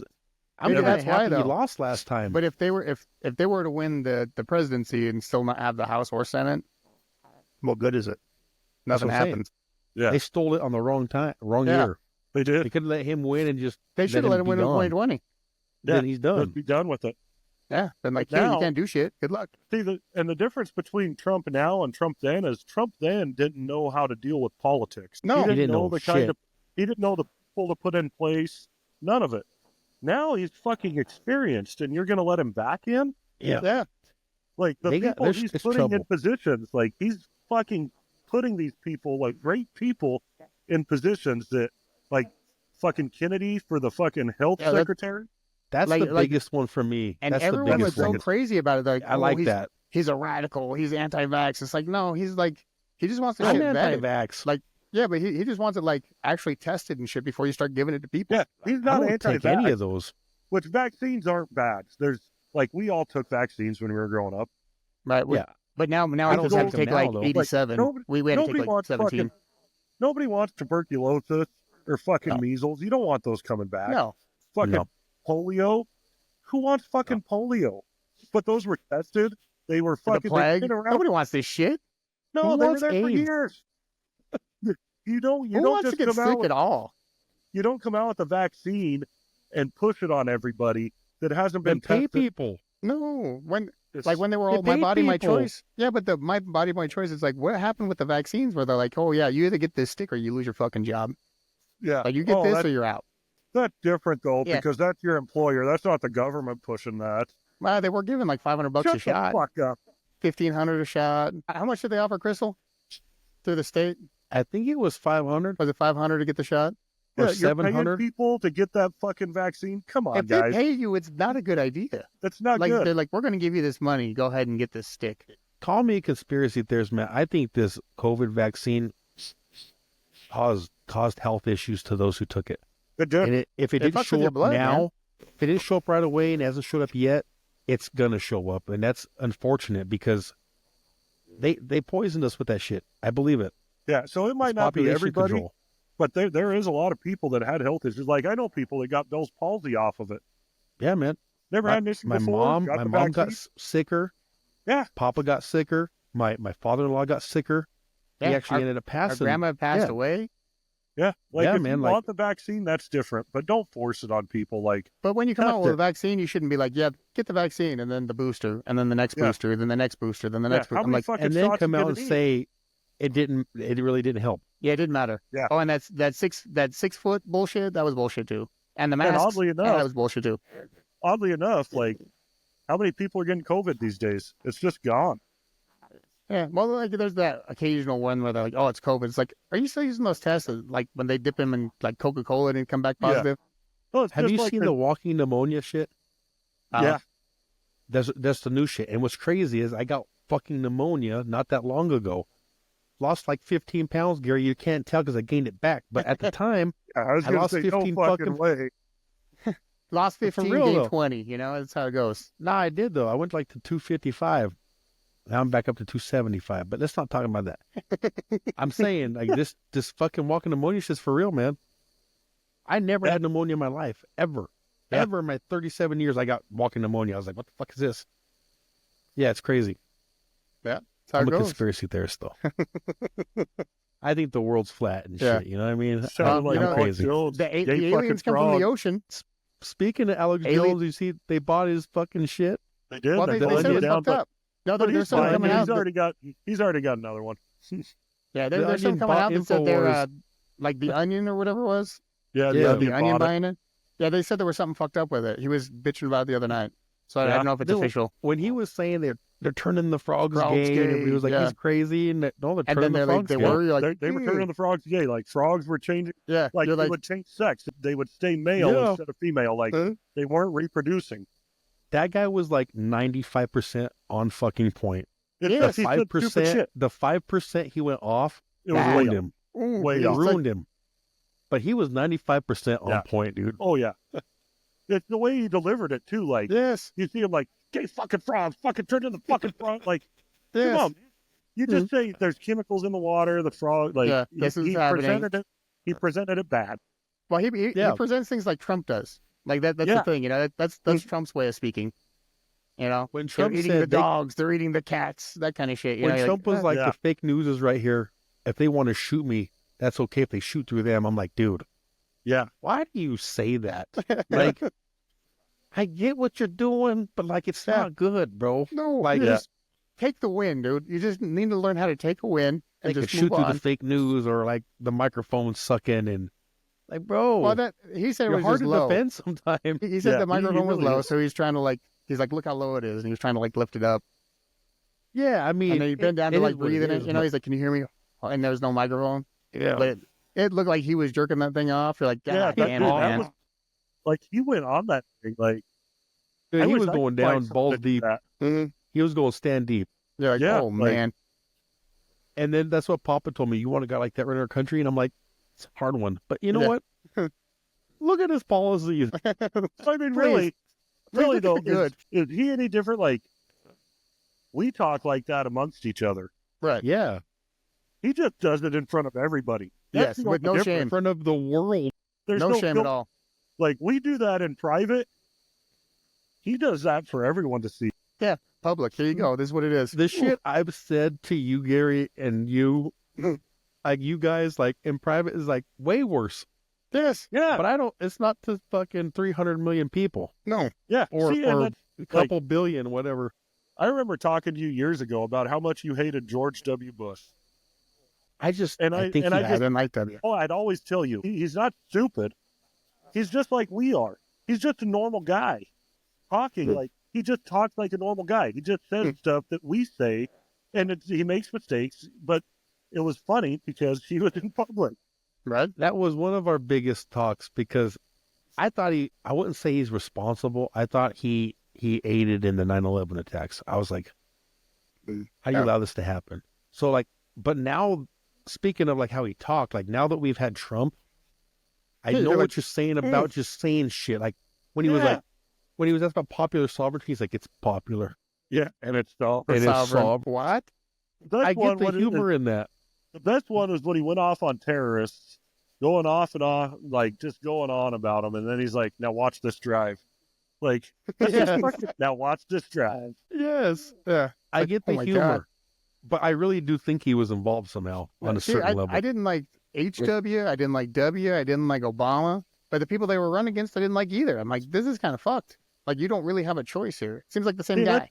I'm Maybe kinda that's why, happy he though. lost last time. But if they were to win the presidency and still not have the House or Senate, what good is it? That's Nothing what I'm saying. happens. Yeah, they stole it on the wrong time, wrong Yeah. year. they did. They could let him win and just They should have let him be win in gone. 2020. Then he's done. Let's be done with it. Yeah. Then like, But yeah, now- you can't do shit. Good luck. See, the difference between Trump now and Trump then is Trump then didn't know how to deal with politics. No. He didn't know the kind shit. of, he didn't know the people to put in place. None of it. Now he's fucking experienced, and you're going to let him back in? Yeah. Yeah. Like, the people he's it's putting in trouble. positions, like, he's fucking putting these people, like, great people, in positions that, like, fucking Kennedy for the fucking health Yeah, that- secretary. That's Like- the like- biggest one for me. And That's the everyone was biggest so one. crazy about it. Like, I like he's, that. He's a radical. He's anti-vax. It's like, no, he's like, he just wants to I'm get vetted. anti-vax. Like, Yeah, but he just wants it like actually tested and shit before you start giving it to people. Yeah, he's I not don't take any anti-vax, of those. which vaccines aren't bad. There's like we all took vaccines when we were growing up. Right. Yeah. But now I don't kids have take to them take now, like though. 87. Nobody, we had to take nobody like wants 17. nobody wants tuberculosis or fucking No. measles. You don't want those coming back. No. Fucking No. polio. Who wants fucking polio? But those were tested. They were The fucking they've plague. been around. Nobody wants this shit. No, Who they were wants there for AIDS? years. You don't Who wants just to get come out sick with, at all? you don't come out with a vaccine and push it on everybody that hasn't been Then pay tested. people. No. When It's- when they were They all my pay body, my people. choice. Yeah, but the my body, my choice is like what happened with the vaccines where they're like, oh yeah, you either get this stick or you lose your fucking job. yeah. Like you get Oh, this that's, or you're out. that's different though, Yeah. because that's your employer. That's not the government pushing that. Well, they were giving like $500 Shut a shot, the fuck up. 1,500 a shot. How much did they offer, Crystal? Through the state? I think it was 500 Was it 500 to get the shot? or Yeah, you're paying 700. people to get that fucking vaccine. Come on, If they guys. pay you, it's not a good idea. That's not Like good. they're like, we're going to give you this money. Go ahead and get this stick. Call me a conspiracy theorist, man. I think this COVID vaccine caused health issues to those who took it. It did. And if it It didn't fucks with show your up blood, now, man. if it didn't show up right away and hasn't showed up yet, it's gonna show up, and that's unfortunate because they poisoned us with that shit. I believe it. Yeah, so it might It's not be population everybody, control. but there is a lot of people that had health issues. Like I know people that got Bell's palsy off of it. Yeah, man. Never had an issue My before. mom, got my the mom got vaccine. sicker. Yeah. Papa got sicker. My father-in-law got sicker. He Yeah, actually ended up Our passing. grandma passed yeah. away. Yeah, like Yeah, if man, you like- want the vaccine, that's different, but don't force it on people. Like But when you come That's out with it. a vaccine, you shouldn't be like, yeah, get the vaccine and then the booster and then the next Yeah. booster, then the next booster, then the yeah, next how booster. I'm many like, fucking And then shots come you out gonna and need? say it really didn't help. yeah, it didn't matter. Yeah. Oh, and that 6 foot bullshit, that was bullshit too. And the And masks, oddly that enough, was bullshit too. like how many people are getting COVID these days? It's just gone. Yeah, well, like there's that occasional one where they're like, oh, it's COVID. It's like, are you still using those tests? Like when they dip them in like Coca-Cola and come back Yeah. positive? Well, it's Have just you like seen the walking pneumonia shit? Yeah. That's the new shit. And what's crazy is I got fucking pneumonia not that long ago. Lost like 15 pounds, Gary. You can't tell because I gained it back. But at the time, I was I gonna lost say 15 no fucking fucking- way. Lost For 15, real, gained though. 20. You know, that's how it goes. nah, I did though. I went like to 255. Now I'm back up to 275. But let's not talk about that. I'm saying like this fucking walking pneumonia shit's for real, man. I never Yeah. had pneumonia in my life ever. Yeah. Ever in my 37 years, I got walking pneumonia. I was like, what the fuck is this? Yeah, it's crazy. That's how I'm it a goes. conspiracy theorist, though. I think the world's flat and Yeah. shit. You know what I mean? Sounded like you know, Alex crazy. Jones. The Gay aliens fucking come from frog. the ocean. Speaking of Alex Alien- Jones, you see they bought his fucking shit. They did. Well, they they let said it you was down, fucked but, up. No, but there's he's something fine. coming out. He's already got another one. Yeah, The there's something Onion coming bought out that said they're InfoWars. like the Onion or whatever it was. Yeah, Yeah, The Onion bought it. buying it. Yeah, they said there was something fucked up with it. He was bitching about it the other night. So I Yeah. don't know if it's No, official. When he was saying they're turning the frogs, Frogs gay, and gay, everybody was like, yeah. he's crazy, and no, they're And turning then the they're like, frogs they gay. were. You're like, They were turning the frogs gay. Like frogs were changing. Yeah, Like you're they like, would change sex. They would stay male Yeah. instead of female. Like Huh? they weren't reproducing. That guy was like 95% on fucking point. It's Yeah, just, he said 5%, stupid shit. the 5% he went off, It was Bad. way ruined up. him. ooh, way he's off. like- Ruined him. But he was 95% on Yeah. point, dude. Oh yeah. It's the way he delivered it too. Like Yes, you see him like gay fucking frogs, fucking turn into the fucking frog. Like yes. come on, man. You just say there's chemicals in the water. The frog. Like Yeah, this is he happening. presented it. He presented it bad. Well, he Yeah. presents things like Trump does. Like that's Yeah. the thing, you know. That's Trump's way of speaking. You know, When they're Trump eating said the dogs, they're eating the cats, that kind of shit. You when know, you're Trump was like, yeah. the fake news is right here. If they want to shoot me, that's okay if they shoot through them. I'm like, dude, Yeah. why do you say that? Like, I get what you're doing, but like, it's Yeah. not good, bro. no, Like, you just take the win, dude. You just need to learn how to take a win they and could just shoot move through on. the fake news or like the microphone sucking and like, bro, Well, that he said it you're was hard just to low. defend sometimes. He said Yeah, the microphone was really low, is. so he's trying to he's like, look how low it is, and he was trying to like lift it up. Yeah, I mean, And then he bent down to it like is what breathe in it. is, You know, he's like, can you hear me? And there was no microphone. yeah. But it looked like he was jerking that thing off. You're like, God Yeah, damn it, that man. was like he went on that thing. Like Dude, I he wish was I could going find down something balls to do deep. that. Mhm. He was going stand deep. You're like, Yeah, oh like- man. And then that's what Papa told me. You want a guy like that in our country? And I'm like, it's a hard one. But you know Yeah. what? Look at his policies. I mean, really though, good. is he any different? Like, we talk like that amongst each other. Right. Yeah. He just does it in front of everybody. Yes, the with only no difference. shame. In front of the world. There's No shame at all. Like, we do that in private. He does that for everyone to see. Public. Here you go. This is what it is. The shit I've said to you, Gary, and you, like you guys, like in private is like way worse. Yes. Yeah. But I don't, it's not to fucking 300 million people No. Yeah. or, See, and or that's, a couple billion, whatever. I remember talking to you years ago about how much you hated George W. Bush. I just, And I think and he I I just, didn't like W. oh, I'd always tell you, he's not stupid. He's just like we are. He's just a normal guy talking like, he just talks like a normal guy. He just says stuff that we say, and he makes mistakes, but it was funny because he was in public. Right? that was one of our biggest talks because I thought I wouldn't say he's responsible. I thought he aided in the 9/11 attacks. I was like, how do you allow this to happen? So like, but now speaking of like how he talked, like now that we've had Trump, I Yeah, know you're what like, you're saying about just saying shit. Like when he was Yeah. like, when he was asked about popular sovereignty, he's like, it's popular. Yeah, and it's all. It is Sovereign. sovereign. What? I get the humor in that. The best one was when he went off on terrorists, going off and on, like just going on about them, and then he's like, "Now watch this drive." Like, now watch this drive. Yes. Yeah. I Like, get oh the my humor, God. but I really do think he was involved somehow on a See, certain I, level. I didn't like HW. I didn't like W. I didn't like Obama. But the people they were running against, I didn't like either. I'm like, this is kind of fucked. Like, you don't really have a choice here. Seems like the same See, guy.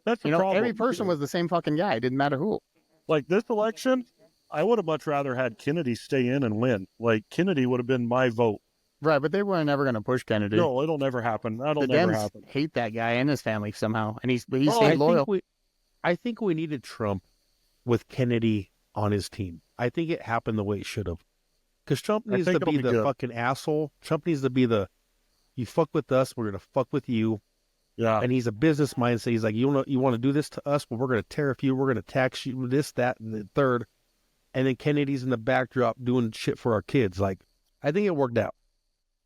That's the You know, problem. every person was the same fucking guy. It didn't matter who. Like this election, I would have much rather had Kennedy stay in and win. Like Kennedy would have been my vote. Right, but they were never going to push Kennedy. No, it'll never happen. That'll the never Dems happen. hate that guy and his family somehow, and he I stayed loyal. think we needed Trump with Kennedy on his team. I think it happened the way it should have. Because Trump I needs think to be it'll be the good. fucking asshole. Trump needs to be the, you fuck with us, we're going to fuck with you. Yeah. And he's a business mindset. He's like, you want to do this to us, but we're going to tariff you. We're going to tax you, this, that, and the third. And then Kennedy's in the backdrop doing shit for our kids. Like, I think it worked out.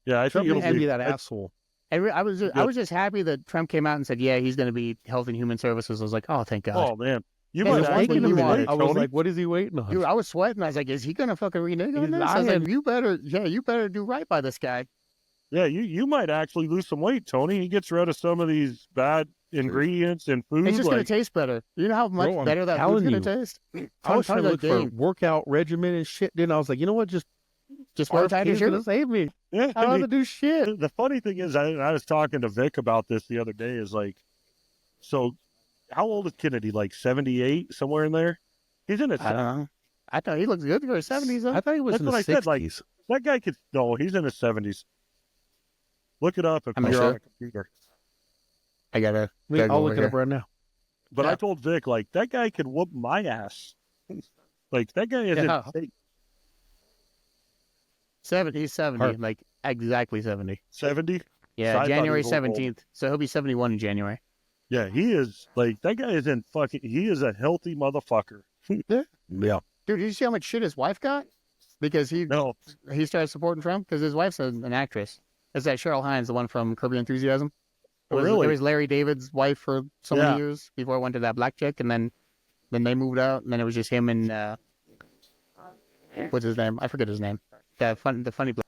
Yeah, I Trump think needs it'll to be be that asshole. I was just happy that Trump came out and said, yeah, he's going to be Health and Human Services. I was like, oh, thank God. Oh man, you Hey, might that's want one Taking thing a you minute. wanted, I was Tony. like, what is he waiting on? Dude, I was sweating. I was like, is he going to fucking renege on He's this? I was lying. like, you better do right by this guy. Yeah, you might actually lose some weight, Tony. He gets rid of some of these bad ingredients in food. It's just going like, to taste better. You know how much Bro, I'm better that food's telling going you. to taste? I was trying to look for a Dave, workout regimen and shit. Then I was like, you know what? Just just wear tight RFK is your gonna shoes. save me. yeah, I don't have to do shit. the funny thing is, I was talking to Vic about this the other day. Is like, so how old is Kennedy? Like 78, somewhere in there. He's in his. I don't know. I thought he looks good for his 70s, though. I thought he was That's in what the I said, like- 60s. That guy could. No, he's in his 70s. Look it up if I'm you're sure. on a computer. I got to I'll look it up right now. But Yeah. I told Vic, like, that guy could whoop my ass. Like, that guy is Yeah. in 70, he's 70, Hard. like exactly 70. 70. So Yeah, I thought he January was old. 17th. So he'll be 71 in January. Yeah, he is, like, that guy is in fucking, he is a healthy motherfucker. Yeah. Dude, did you see how much shit his wife got? Because he No, started supporting Trump because his wife's an actress. It's that Cheryl Hines, the one from Curb Your Enthusiasm. It was, Really? It was Larry David's wife for so Yeah. many years before it went to that black chick, and then they moved out, and then it was just him and what's his name? I forget his name. The funny black.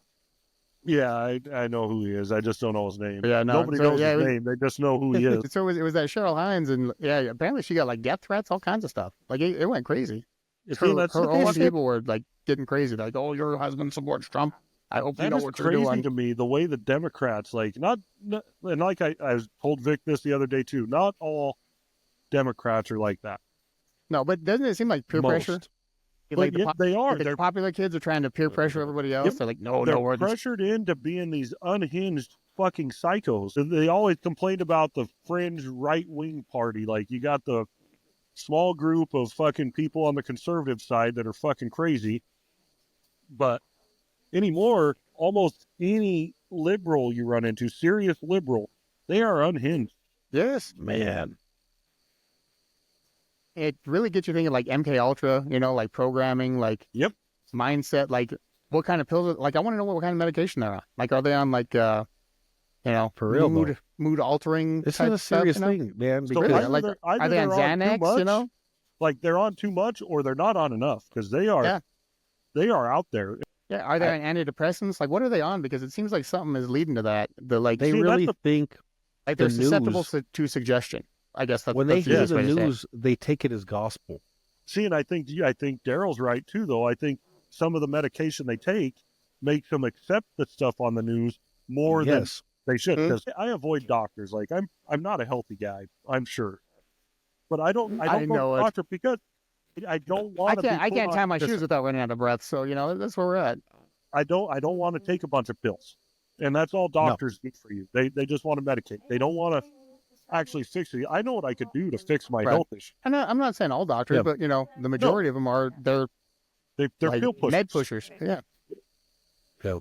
yeah, I know who he is. I just don't know his name. Yeah, no, Nobody so, knows yeah, his it was- name. They just know who he is. So it was that Cheryl Hines, and yeah, apparently she got like death threats, all kinds of stuff. Like it went crazy. Is Her, he that's her the own shit? people were like getting crazy. They're like, oh, your husband supports Trump. I hope you That know is what you're crazy doing. to me, the way the Democrats, like, not and like I told Vic this the other day too, not all Democrats are like that. No, but doesn't it seem like peer pressure? Most. Like But yet they are. the They're popular kids are trying to peer pressure everybody else. Yep. They're like, no, they're we're pressured into being these unhinged fucking psychos. They always complained about the fringe right wing party. Like, you got the small group of fucking people on the conservative side that are fucking crazy. But anymore, almost any liberal you run into, serious liberal, they are unhinged. yes. Man. it really gets you thinking like MK Ultra, you know, like programming, like Yep. mindset, like what kind of pills, like I want to know what kind of medication they're on. Like, are they on like, you know, For real, mood altering This type is a serious stuff, you know? thing, man. So Because Really? either Like, they're, are they on they're on too Xanax, much, you know? like they're on too much, or they're not on enough, because they are Yeah. they are out there. Yeah, are they on antidepressants? Like, what are they on? Because it seems like something is leading to that. The like, they See, that's really the- think like the they're susceptible news- to suggestion. I guess that's when they that's the hear easiest the way to say it. news, they take it as gospel. See, and I think Daryl's right too, though. I think some of the medication they take makes them accept the stuff on the news more than Yes. they should. Mhm. Because I avoid doctors. Like I'm not a healthy guy, I'm sure, but I don't I go to know the it. doctor because I don't want to. I can't tie my shoes without running out of breath. So you know that's where we're at. I don't want to take a bunch of pills, and that's all doctors need for you. They just want to medicate. They don't want to actually fix it. I know what I could do to fix my Right. health issue. And I'm not saying all doctors, Yeah. but you know the majority of them they're They're like pill pushers. med pushers. Yeah. Yeah.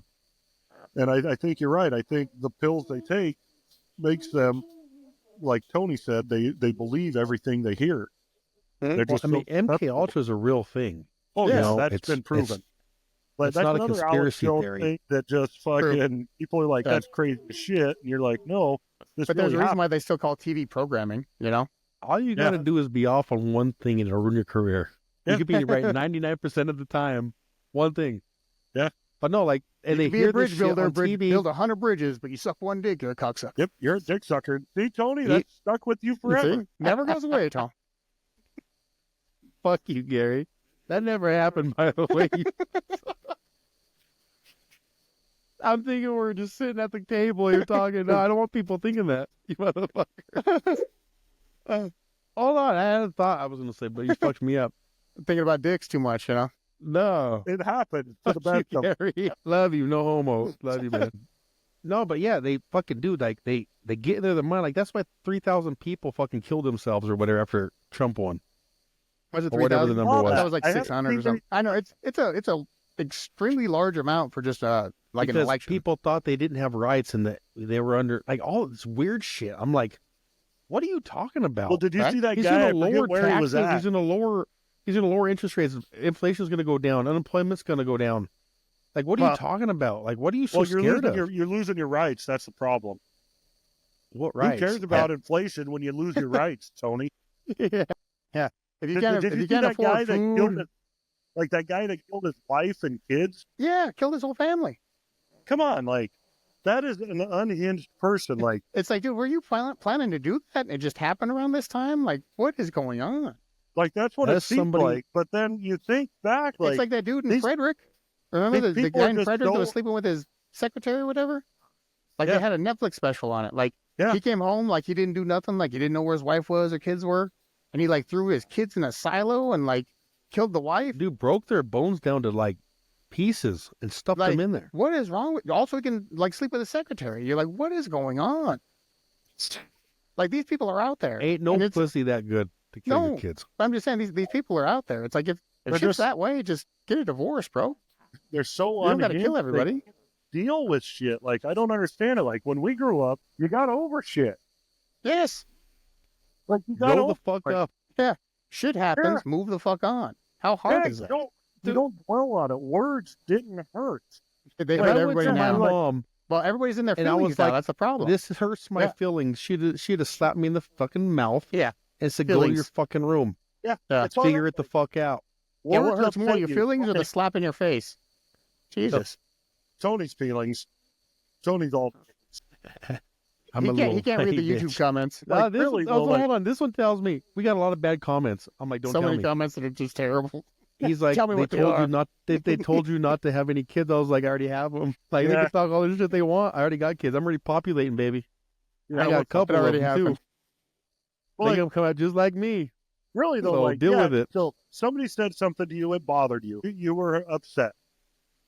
And I think you're right. I think the pills they take makes them, like Tony said, they believe everything they hear. They're Well, just I mean, so MK susceptible. Ultra is a real thing. Oh you yeah, know, that's it's- been proven. But it's that's not a another Alex conspiracy Jones theory. thing that just fucking people are like, Yeah. that's crazy as shit, and you're like, no, this But there's really a reason happened. why they still call TV programming. You know. All you got to do is be off on one thing and it'll ruin your career. Yeah. You could be right 99% of the time, one thing. Yeah. But no, like, and You they could be hear a bridge this shit builder, on TV. build 100 bridges, but you suck one dick, you're a cocksucker. Yep, you're a dick sucker. See, Tony, He- that's stuck with you forever. See? Never goes away, Tom. Fuck you, Gary. That never happened, by the way. I'm thinking we're just sitting at the table. You're talking. No, I don't want people thinking that. You motherfucker. Hold on. I had a thought I was going to say, but you fucked me up. Thinking about dicks too much, you know. No. It happened to the Fuck best of you, them. Gary. Love you. No homo. Love you, man. No, but yeah, they fucking do. Like, they get into their mind. Like, that's why 3,000 people fucking killed themselves or whatever after Trump won. Was it Or whatever 3,000? the number was. That was like I haven't 600 or seen something. I know it's a extremely large amount for just like an Because election. people thought they didn't have rights and that they were under like all this weird shit. I'm like, what are you talking about? Well, did you Right? see that He's guy? I going to forget lower where he was taxes. at. He's going to lower interest rates. Inflation's going to go down. Unemployment's going to go down. Like, what are Well- you talking about? Like, what are you so Well, you're scared losing of? you're losing your rights. That's the problem. What rights? Who cares about inflation when you lose your rights, Tony? Yeah. If you Did can't, you if you see can't that guy afford that killed food, his, like that guy that killed his wife and kids? yeah, killed his whole family. Come on, like that is an unhinged person. Like It's like, dude, were you planning to do that? And it just happened around this time? Like, what is going on? that's what it That's seems somebody- like. But then you think back, It's like that dude in these- Frederick. Remember these the people guy are in just Frederick that was so- sleeping with his secretary or whatever? Like, Yeah. they had a Netflix special on it. Like, Yeah. he came home, like, he didn't do nothing. Like, he didn't know where his wife was or kids were. And he, like, threw his kids in a silo and, like, killed the wife. Dude broke their bones down to like pieces and stuffed Like, them in there. what is wrong with... Also, he can, like, sleep with his secretary. You're like, what is going on? Like, these people are out there. Ain't no And it's- pussy that good to kill No. your kids. I'm just saying, these people are out there. It's like, if They're shit's just- that way, just get a divorce, bro. they're so You don't got to unhinged, kill they everybody. deal with shit. Like I don't understand it. Like when we grew up, you got over shit. Yes. Like you got Grow over the fuck Right. up. Shit happens. Move the fuck on. How hard is You that? don't dwell on it. Words didn't hurt. They When hurt I went everybody to my now. mom, Well, everybody's in their and I feelings was now. like, That's the problem. this hurts my Yeah. feelings. She'd have slapped me in the fucking mouth. Yeah. And said, go to Feelings. your fucking room. Yeah. It's all Figure right. it the fuck out. Yeah, what Words hurts more, upset your you. feelings or Okay, the slap in your face? Jesus. Tony's feelings. Tony's all. I'm He a can't, little he can't read the petty YouTube bitch. comments. Like, This really, one, though, like- hold on. This one tells me we got a lot of bad comments. I'm like, don't So tell many me. comments that are just terrible. He's like, Tell me they what they told are. you not. They told you not to have any kids. I was like, I already have them. Like they Yeah. can talk all the shit they want. I already got kids. I'm already populating, baby. I got a couple It of already them happened. too. Well, They gonna come out just like me. Really though, So like deal with it. So somebody said something to you, it bothered you. You were upset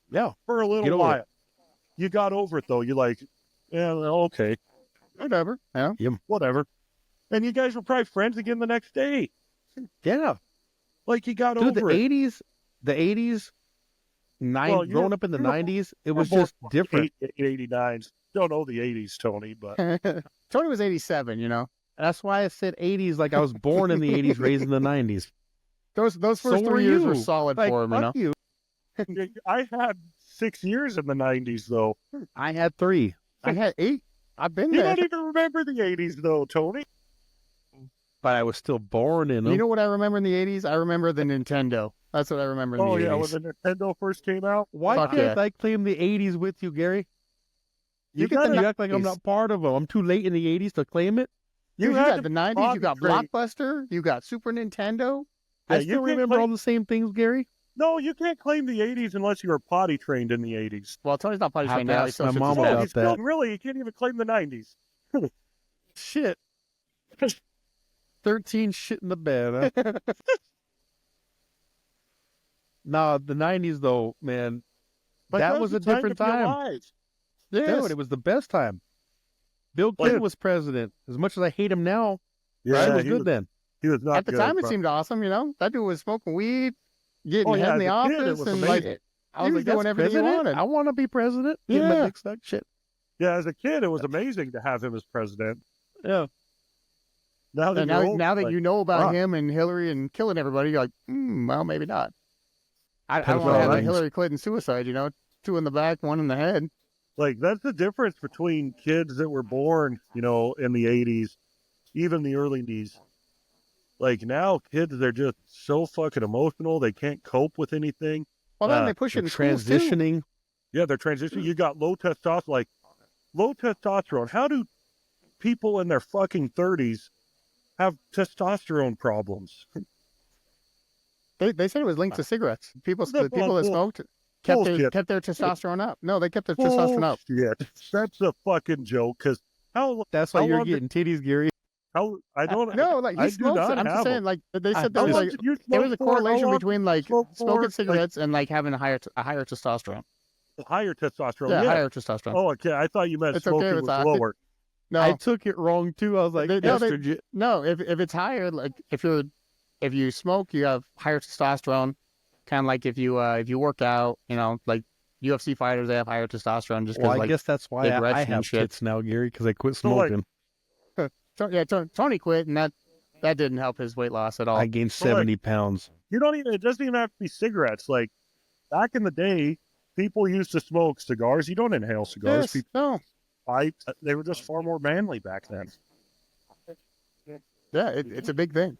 Yeah. for a Get little over while. it. You got over it though. You like, yeah, well, okay, Whatever. Yeah. whatever. And you guys were probably friends again the next day. Yeah. Like you got Dude, over the it. 80s, Well, you're- growing up in the you're 90s, it We're was both just different. 89s. Don't know the 80s, Tony, but Tony was 87, you know. That's why I said 80s. Like I was born in the 80s, raised in the 90s. Those first So 3 years were you. solid Like, for him, you know. fuck you. I had 6 years in the 90s, though. I had 3. I had 8. I've been You there. don't even remember the 80s, though, Tony. But I was still born in them. You know what I remember in the 80s? I remember the Nintendo. That's what I remember in Oh, the yeah, 80s. when the Nintendo first came out. Why Fuck can't yeah. I claim the 80s with you, Gary? You get You the act like I'm 90s. not part of them. I'm too late in the 80s to claim it. You had got to the be 90s, you got Bobby Craig. Blockbuster, you got Super Nintendo. I Yeah, you still can't remember claim- all the same things, Gary. No, you can't claim the 80s unless you were potty trained in the 80s. Well, Tony's not potty Have trained to now. He ask still my shits mom his No, about pants. you still, that. really, you can't even claim the 90s. Shit. 13 shit in the bed, huh? Nah, the 90s, though, man. But that was the a different to be time. alive. Yes. Dude, it was the best time. Bill Like- Clinton was president. As much as I hate him now, Yeah, he was he good then. He was not At the good, time, it but- seemed awesome, you know. That dude was smoking weed, getting Oh, yeah, head in the as a kid, it office, was and amazing. like, I was he was like, doing that's everything he president? wanted. I want to be president. Get my Yeah. dick sucked. Shit. Yeah, as a kid, it was amazing to have him as president. Yeah. Now that and you're now, old, now that like, you know about fuck. him and Hillary and killing everybody, you're like, well, maybe not. I don't Pedophile want to have a rings. Hillary Clinton suicide, you know, 2 in the back, 1 in the head. Like, that's the difference between kids that were born, in the 80s, even the early 90s. Like, now kids, they're just so fucking emotional. They can't cope with anything. Well, then Uh, they push it The in schools, too. transitioning. Yeah, they're transitioning. You got low testosterone. How do people in their fucking 30s have testosterone problems? They said it was linked to cigarettes. The people that bull- smoked kept bullshit. their testosterone up. No, they kept their testosterone up. Bullshit. That's a fucking joke. Because That's why How you're long getting titties, Gary. I don't. No, like I he do smokes. not I'm just have saying, them. like they I said there do. was How like long did you there smoke was a for? How correlation long between did you like smoke for? smoking Like, cigarettes and like having a higher testosterone. higher testosterone. Yeah, Yeah. higher testosterone. Oh, okay. I thought you meant It's okay smoking if was it's high. lower. No, I took it wrong, too. I was like, They- estrogen. no. If it's higher, like if you smoke, you have higher testosterone. Kind of like if you work out, like UFC fighters, they have higher testosterone just because Well, I like guess that's why big I erection and have shit. tits now, Gary, because I quit So, like, smoking. Tony quit, and that didn't help his weight loss at all. I gained So, like, 70 pounds. You don't even. It doesn't even have to be cigarettes. Like back in the day, people used to smoke cigars. You don't inhale cigars. Yes, People no, pipe. They were just far more manly back then. yeah, it's a big thing.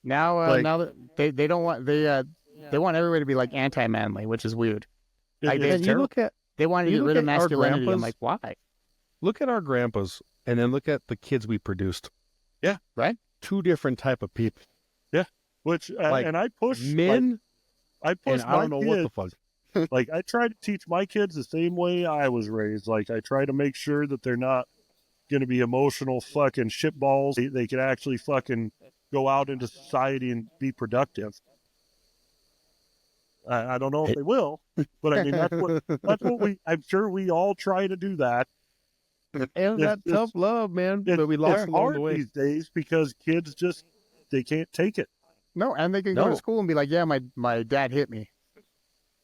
Now, Like- now that they don't want they want everybody to be like anti-manly, which is weird. Like, It- they- And you look at They want to You get look rid of at our masculinity. I'm grandpas- like, why? our grandpas, and then look at the kids we produced. Yeah. Right? 2 different type of people. which Like, and I push Men, I push and I don't know my what the kids. fuck. Like I try to teach my kids the same way I was raised. Like I try to make sure that they're not going to be emotional fucking shitballs. They can actually fucking go out into society and be productive. I don't know if they will, but I mean that's what I'm sure we all try to do that. And It's- that it's- tough love, man. It's, But we lost it's along hard the way. these days because kids just they can't take it. No, and they can go No. to school and be like, yeah, my dad hit me.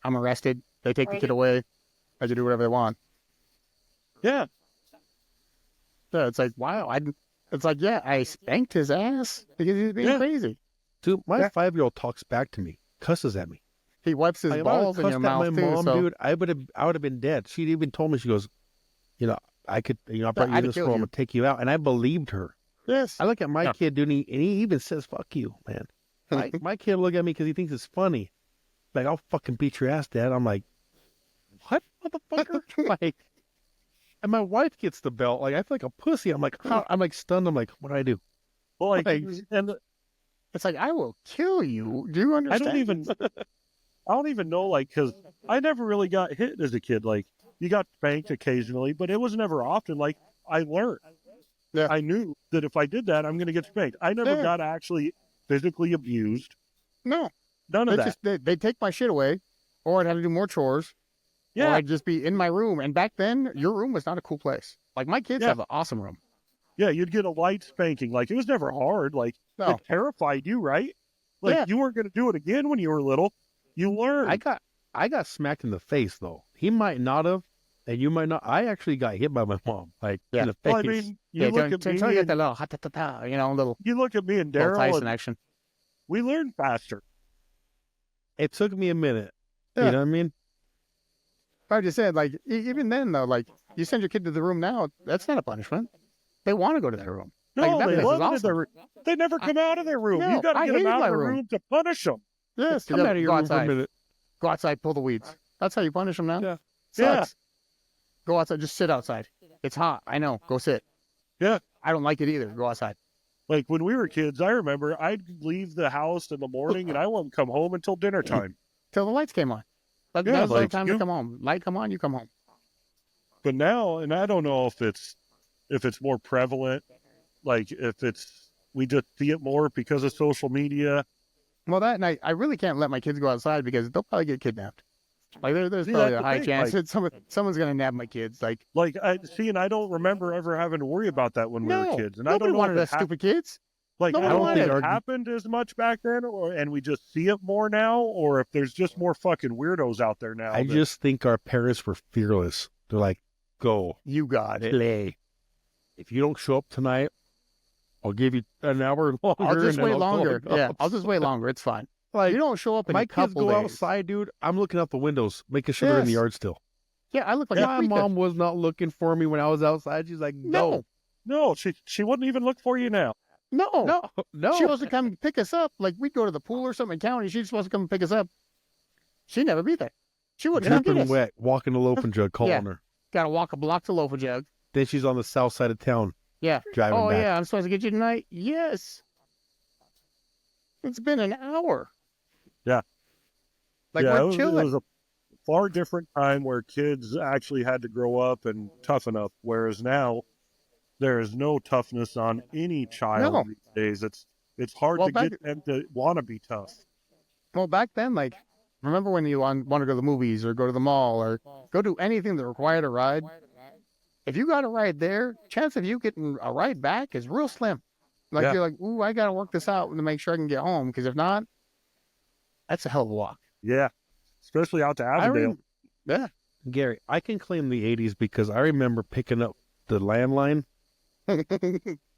I'm arrested. They take the kid away. I can do whatever they want. Yeah, Yeah, it's like, wow. It's like, yeah, I spanked his ass because he's being Yeah. crazy. Dude, my Yeah. talks back to me, cusses at me. He wipes his Like, if I balls in would've your cussed at mouth my too. mom, So dude, I would have been dead. She even told me, she goes, I could, I brought you I'd in this kill world, I'm you. gonna take you out, and I believed her. yes, I look at my Yeah. kid, dude, and he even says, "Fuck you, man." My kid look at me because he thinks it's funny. Like, I'll fucking beat your ass, Dad. I'm like, what, motherfucker? Like, and my wife gets the belt. Like, I feel like a pussy. I'm like, I'm like stunned. I'm like, what did I do? well, like, Like- and it's like I will kill you. Do you I understand? don't even know, like, because I never really got hit as a kid. Like, you got spanked occasionally, but it was never often. Like, I learned. Yeah. I knew that if I did that, I'm going to get spanked. I never Yeah. got actually physically abused. No, None of that. they take my shit away, or I'd have to do more chores, or Yeah, I'd just be in my room. And back then, your room was not a cool place. Like my kids Yeah. have an awesome room. yeah, you'd get a light spanking. Like, it was never hard. Like, No, it terrified you, right? Like, Yeah. you weren't going to do it again when you were little. You learned. I got smacked in the face though. He might not have, And you might not. I actually got hit by my mom, like Yeah. in the face. Well, I mean, you Yeah, look at until me, you get that and, little ha-ta-ta-ta, little you look at me and little Daryl, Tyson and action. we learn faster. It took me a minute. Yeah. You know what I mean? I just said, like, even then though, like, you send your kid to the room now, that's not a punishment. They want to go to that room. No, Like, that they place is love it in awesome. their room. They never come out of their room. No, You got to I get them hated out my of the room. room to punish them. Yes, you Come gotta out of your go room for a outside. minute. Go outside, pull the weeds. That's how you punish them now. Yeah. Sucks. Go outside, just sit outside. It's hot. I know. Go sit. Yeah. I don't like it either. Go outside. Like when we were kids, I remember I'd leave the house in the morning and I wouldn't come home until dinner time. Till the lights came on. That Yeah, was the like, time to come home. Light come on, you come home. But now, and I don't know if it's more prevalent, like if we just see it more because of social media. Well, that night, I really can't let my kids go outside because they'll probably get kidnapped. Like, there's See, probably that's a the high thing, chance like- that someone's going to nab my kids. Like, And I don't remember ever having to worry about that when we were no, kids. And I nobody don't know wanted if us stupid kids. like no I one don't wanted think it. it happened as much back then, and we just see it more now, or if there's just more fucking weirdos out there now. I just think our parents were fearless. They're like, go, You got it. play. If you don't show up tonight, I'll give you an hour longer. I'll just and then wait I'll go longer. home." Yeah, I'll just wait longer. It's fine. Like, You don't show up in my a kids couple go days. outside, dude. I'm looking out the windows, making sure they're in the Yes. yard still. Yeah, I look like My a freak. mom was not looking for me when I was outside. She's like, No, No, she wouldn't even look for you now. no. no. She was to come pick us up. Like, we'd go to the pool or something in county. She's supposed to come pick us up. She'd never be there. She wouldn't come get Dripping us. wet, walking the loafing jug, calling Yeah. her. Got to walk a block to loaf a jug. Then she's on the south side of town, Yeah. driving Oh, back. yeah, I'm supposed to get you tonight? Yes. It's been an hour. Yeah. Like, Yeah, we're it chilling. was a far different time where kids actually had to grow up and toughen up, whereas now there is no toughness on any child No. these days. It's hard Well, to back- get them to want to be tough. Well, back then, like, remember when you want to go to the movies or go to the mall or go do anything that required a ride? If you got a ride there, chance of you getting a ride back is real slim. Like, Yeah. you're like, ooh, I got to work this out to make sure I can get home. Because if not, that's a hell of a walk. Yeah, especially out to Avondale. Yeah. Gary, I can claim the 80s because I remember picking up the landline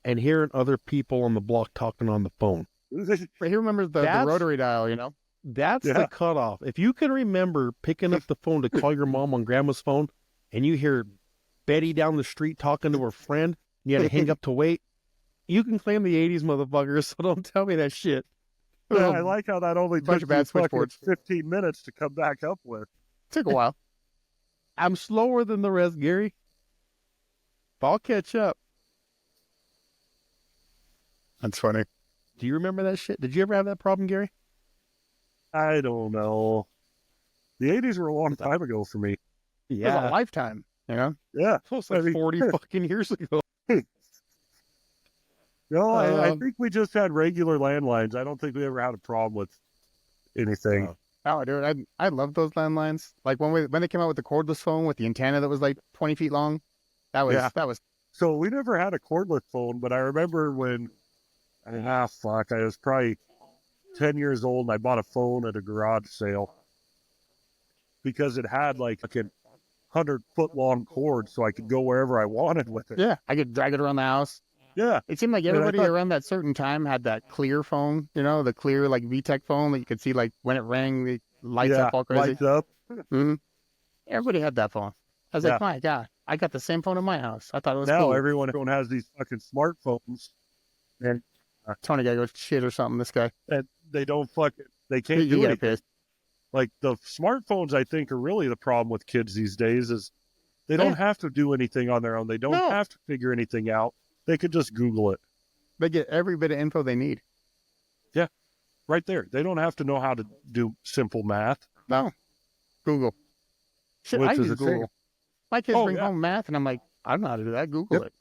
and hearing other people on the block talking on the phone. But he remembers the That's- rotary dial, you know? That's Yeah. the cutoff. If you can remember picking up the phone to call your mom on grandma's phone and you hear Betty down the street talking to her friend, and you had to hang up to wait, you can claim the 80s, motherfuckers, so don't tell me that shit. Yeah, I like how that only Bunch took of bad you fucking switchboards. 15 minutes to come back up with. Took a while. I'm slower than the rest, Gary. But I'll catch up. That's funny. Do you remember that shit? Did you ever have that problem, Gary? I don't know. The 80s were a long time ago for me. It was a lifetime, you know? Yeah. It was like I mean- 40 fucking years ago. No, I Um, think we just had regular landlines. I don't think we ever had a problem with anything. Oh, dude, I love those landlines. Like when they came out with the cordless phone with the antenna that was like 20 feet long. That was So we never had a cordless phone, but I remember when, I was probably 10 years old and I bought a phone at a garage sale because it had like a 100-foot long cord so I could go wherever I wanted with it. yeah. I could drag it around the house. Yeah. It seemed like And I everybody thought- around that certain time had that clear phone, you know, the clear like VTech phone that you could see like when it rang, the lights yeah, up all crazy. lights up. Everybody had that phone. I was Yeah. like, my God, I got the same phone in my house. I thought it was Now cool. everyone has these fucking smartphones and Tony got to go shit or something. This guy, they don't they can't you do get anything. pissed. Like the smartphones, I think, are really the problem with kids these days is they don't Yeah. have to do anything on their own. They don't No. have to figure anything out. They could just Google it They get every bit of info they need. right there. They don't have to know how to do simple math. No, Google. Shit, Which I is use a shame. Google. My kids Oh, bring yeah. home math, and I'm like, I don't know how to do that. Google it.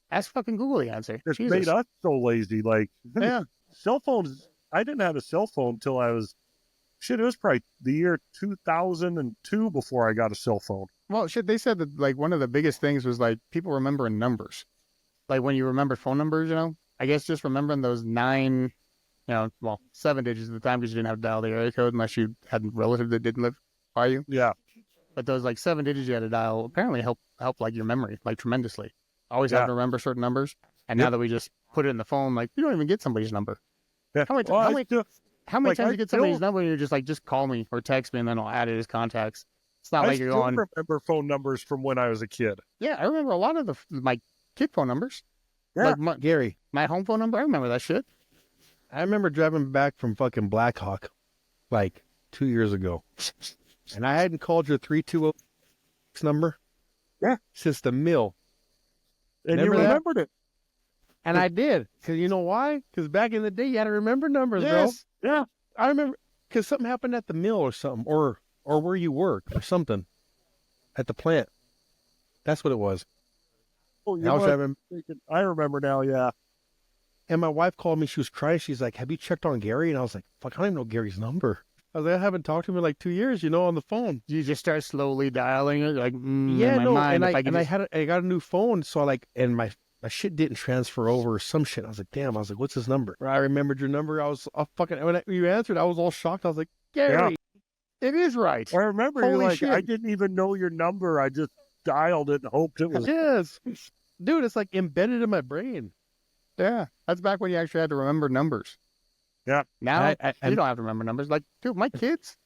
Ask fucking Google the answer. It's Jesus. made us so lazy. Like Yeah. cell phones. I didn't have a cell phone until I was it was probably the year 2002 before I got a cell phone. Well, shit, they said that like one of the biggest things was like people remembering numbers. Like when you remember phone numbers, you know, I guess just remembering those 7 digits at the time because you didn't have to dial the area code unless you had a relative that didn't live by you. Yeah. But those like 7 digits you had to dial apparently help like your memory like tremendously. Always have to remember certain numbers. And now that we just put it in the phone, like you don't even get somebody's number. Yeah. How many times you get somebody's number and you're just like, just call me or text me and then I'll add it as contacts. It's not I like you're still going. remember phone numbers from when I was a kid. Yeah, I remember a lot of my kid phone numbers. Yeah. Like Gary, my home phone number, I remember that shit. I remember driving back from fucking Blackhawk like 2 years ago. And I hadn't called your 320 number. Yeah. Since the mill. And Remember you that? remembered it. And I did. Because you know why? Because back in the day, you had to remember numbers, Yes. bro. Yeah. I remember because something happened at the mill or something, or where you work or something at the plant. That's what it was. Oh, And I was driving, I remember now, yeah. and my wife called me. She was crying. She's like, "Have you checked on Gary?" And I was like, "Fuck, I don't even know Gary's number." I was like, "I haven't talked to him in like 2 years, on the phone." You just start slowly dialing it, like Yeah, in my no, mind, and if I got a new phone, so and my shit didn't transfer over or some shit. I was like, damn. I was like, what's his number? I remembered your number. I was fucking when you answered, I was all shocked. I was like, Gary, it is right. I remember you're Holy like, shit. I didn't even know your number. I just dialed it and hoped it was. yes, dude, it's like embedded in my brain. Yeah, that's back when you actually had to remember numbers. Yeah. Now I you don't have to remember numbers. Like, dude, my kids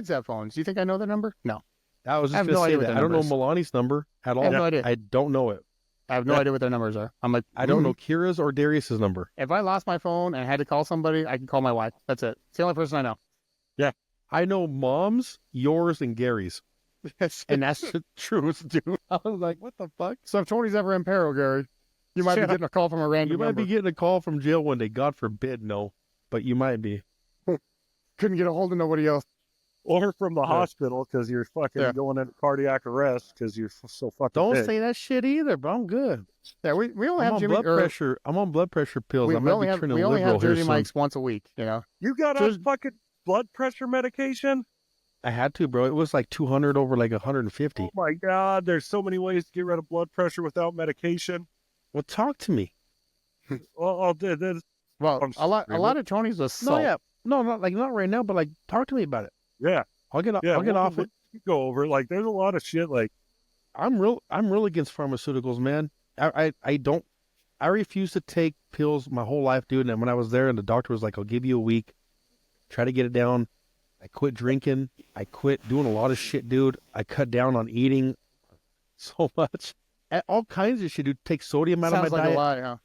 have phones. Do you think I know their number? No. I was I have just no gonna say idea what that. the I don't know number Milani's number at all. I have no idea. I don't know it. I have no idea what their numbers are. I'm like, I don't know Kira's or Darius's number. If I lost my phone and had to call somebody, I can call my wife. That's it. It's the only person I know. I know Mom's, yours, and Gary's. And that's the truth, dude. I was like, what the fuck? So if Tony's ever in peril, Gary, you might be getting a call from a random You might number. be getting a call from jail one day. God forbid, no. But you might be. Couldn't get a hold of nobody else. Or from the hospital because you're fucking going into cardiac arrest because you're so fucking Don't big. say that shit either, bro. I'm good. Yeah, we only I'm have on Jimmy. blood pressure. I'm on blood pressure pills. We I might only be have turning we only liberal have here Jersey soon. Mike's once a week. You got on fucking blood pressure medication? I had to, bro. It was like 200 over like 150. Oh my God, there's so many ways to get rid of blood pressure without medication. Well, talk to me. Well, Well, a lot of Tony's was salt. No, yeah. No, not right now, but like talk to me about it. yeah. I'll get We'll off it. go over it. Like, there's a lot of shit. Like, I'm real against pharmaceuticals, man. I refuse to take pills my whole life, dude. And when I was there and the doctor was like, I'll give you a week, try to get it down. I quit drinking. I quit doing a lot of shit, dude. I cut down on eating so much. All kinds of shit, dude. Take sodium out Sounds of my like diet. a lot, yeah.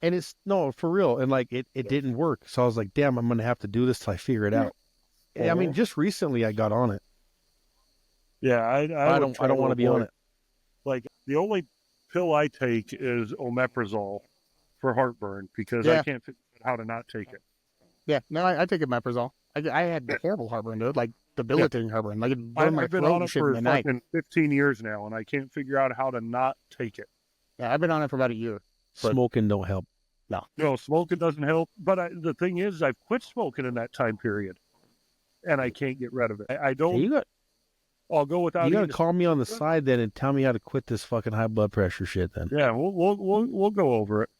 And it's, no, for real. And like, it didn't work. So I was like, damn, I'm going to have to do this till I figure it out. I mean, just recently I got on it. yeah, I don't want to be on it. Like, the only pill I take is omeprazole for heartburn because I can't figure out how to not take it. Yeah, no, I take omeprazole. I had horrible heartburn, dude. Like debilitating heartburn. Like it burned my I've been throat on and it shit for in the night. fucking 15 years now, and I can't figure out how to not take it. Yeah, I've been on it for about a year. But- Smoking don't help. No, smoking doesn't help. But the thing is, I've quit smoking in that time period, and I can't get rid of it. I don't. Hey, I'll go without. you got to eating call me on the side then and tell me how to quit this fucking high blood pressure shit then. Yeah, we'll go over it.